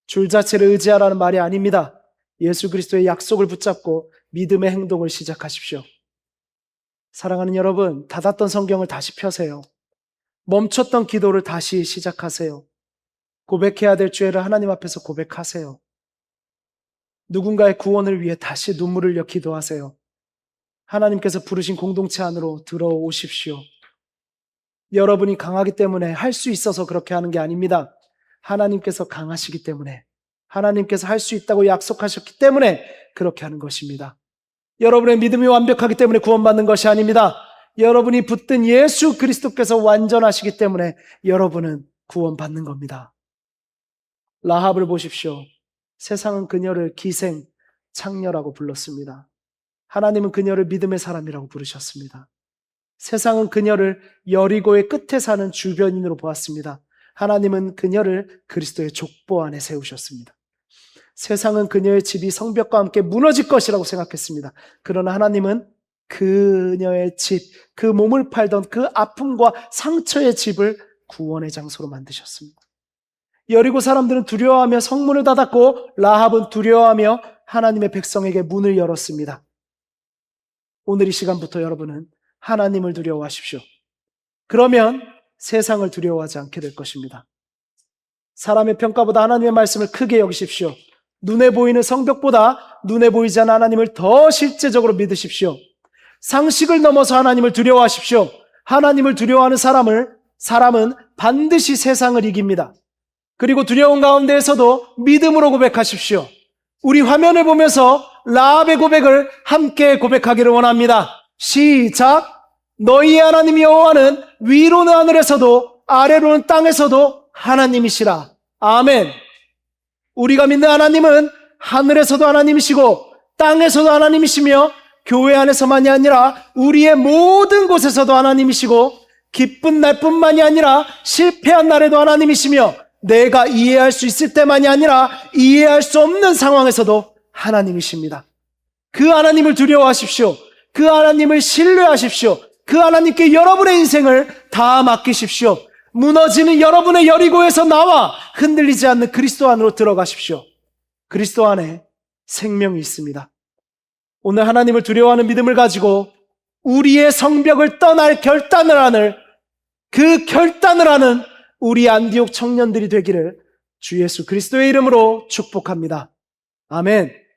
줄 자체를 의지하라는 말이 아닙니다. 예수 그리스도의 약속을 붙잡고 믿음의 행동을 시작하십시오. 사랑하는 여러분, 닫았던 성경을 다시 펴세요. 멈췄던 기도를 다시 시작하세요. 고백해야 될 죄를 하나님 앞에서 고백하세요. 누군가의 구원을 위해 다시 눈물을 흘려 기도하세요. 하나님께서 부르신 공동체 안으로 들어오십시오. 여러분이 강하기 때문에 할 수 있어서 그렇게 하는 게 아닙니다. 하나님께서 강하시기 때문에, 하나님께서 할 수 있다고 약속하셨기 때문에 그렇게 하는 것입니다. 여러분의 믿음이 완벽하기 때문에 구원받는 것이 아닙니다. 여러분이 붙든 예수 그리스도께서 완전하시기 때문에 여러분은 구원받는 겁니다. 라합을 보십시오. 세상은 그녀를 기생, 창녀라고 불렀습니다. 하나님은 그녀를 믿음의 사람이라고 부르셨습니다. 세상은 그녀를 여리고의 끝에 사는 주변인으로 보았습니다. 하나님은 그녀를 그리스도의 족보 안에 세우셨습니다. 세상은 그녀의 집이 성벽과 함께 무너질 것이라고 생각했습니다. 그러나 하나님은 그녀의 집, 그 몸을 팔던 그 아픔과 상처의 집을 구원의 장소로 만드셨습니다. 여리고 사람들은 두려워하며 성문을 닫았고 라합은 두려워하며 하나님의 백성에게 문을 열었습니다. 오늘 이 시간부터 여러분은 하나님을 두려워하십시오. 그러면 세상을 두려워하지 않게 될 것입니다. 사람의 평가보다 하나님의 말씀을 크게 여기십시오. 눈에 보이는 성벽보다 눈에 보이지 않는 하나님을 더 실제적으로 믿으십시오. 상식을 넘어서 하나님을 두려워하십시오. 하나님을 두려워하는 사람은 반드시 세상을 이깁니다. 그리고 두려운 가운데에서도 믿음으로 고백하십시오. 우리 화면을 보면서 라합의 고백을 함께 고백하기를 원합니다. 시작! 너희의 하나님 여호와는 위로는 하늘에서도 아래로는 땅에서도 하나님이시라. 아멘. 우리가 믿는 하나님은 하늘에서도 하나님이시고 땅에서도 하나님이시며 교회 안에서만이 아니라 우리의 모든 곳에서도 하나님이시고 기쁜 날뿐만이 아니라 실패한 날에도 하나님이시며 내가 이해할 수 있을 때만이 아니라 이해할 수 없는 상황에서도 하나님이십니다. 그 하나님을 두려워하십시오. 그 하나님을 신뢰하십시오. 그 하나님께 여러분의 인생을 다 맡기십시오. 무너지는 여러분의 여리고에서 나와 흔들리지 않는 그리스도 안으로 들어가십시오. 그리스도 안에 생명이 있습니다. 오늘 하나님을 두려워하는 믿음을 가지고 우리의 성벽을 떠날 결단을 하는 우리 안디옥 청년들이 되기를 주 예수 그리스도의 이름으로 축복합니다. 아멘.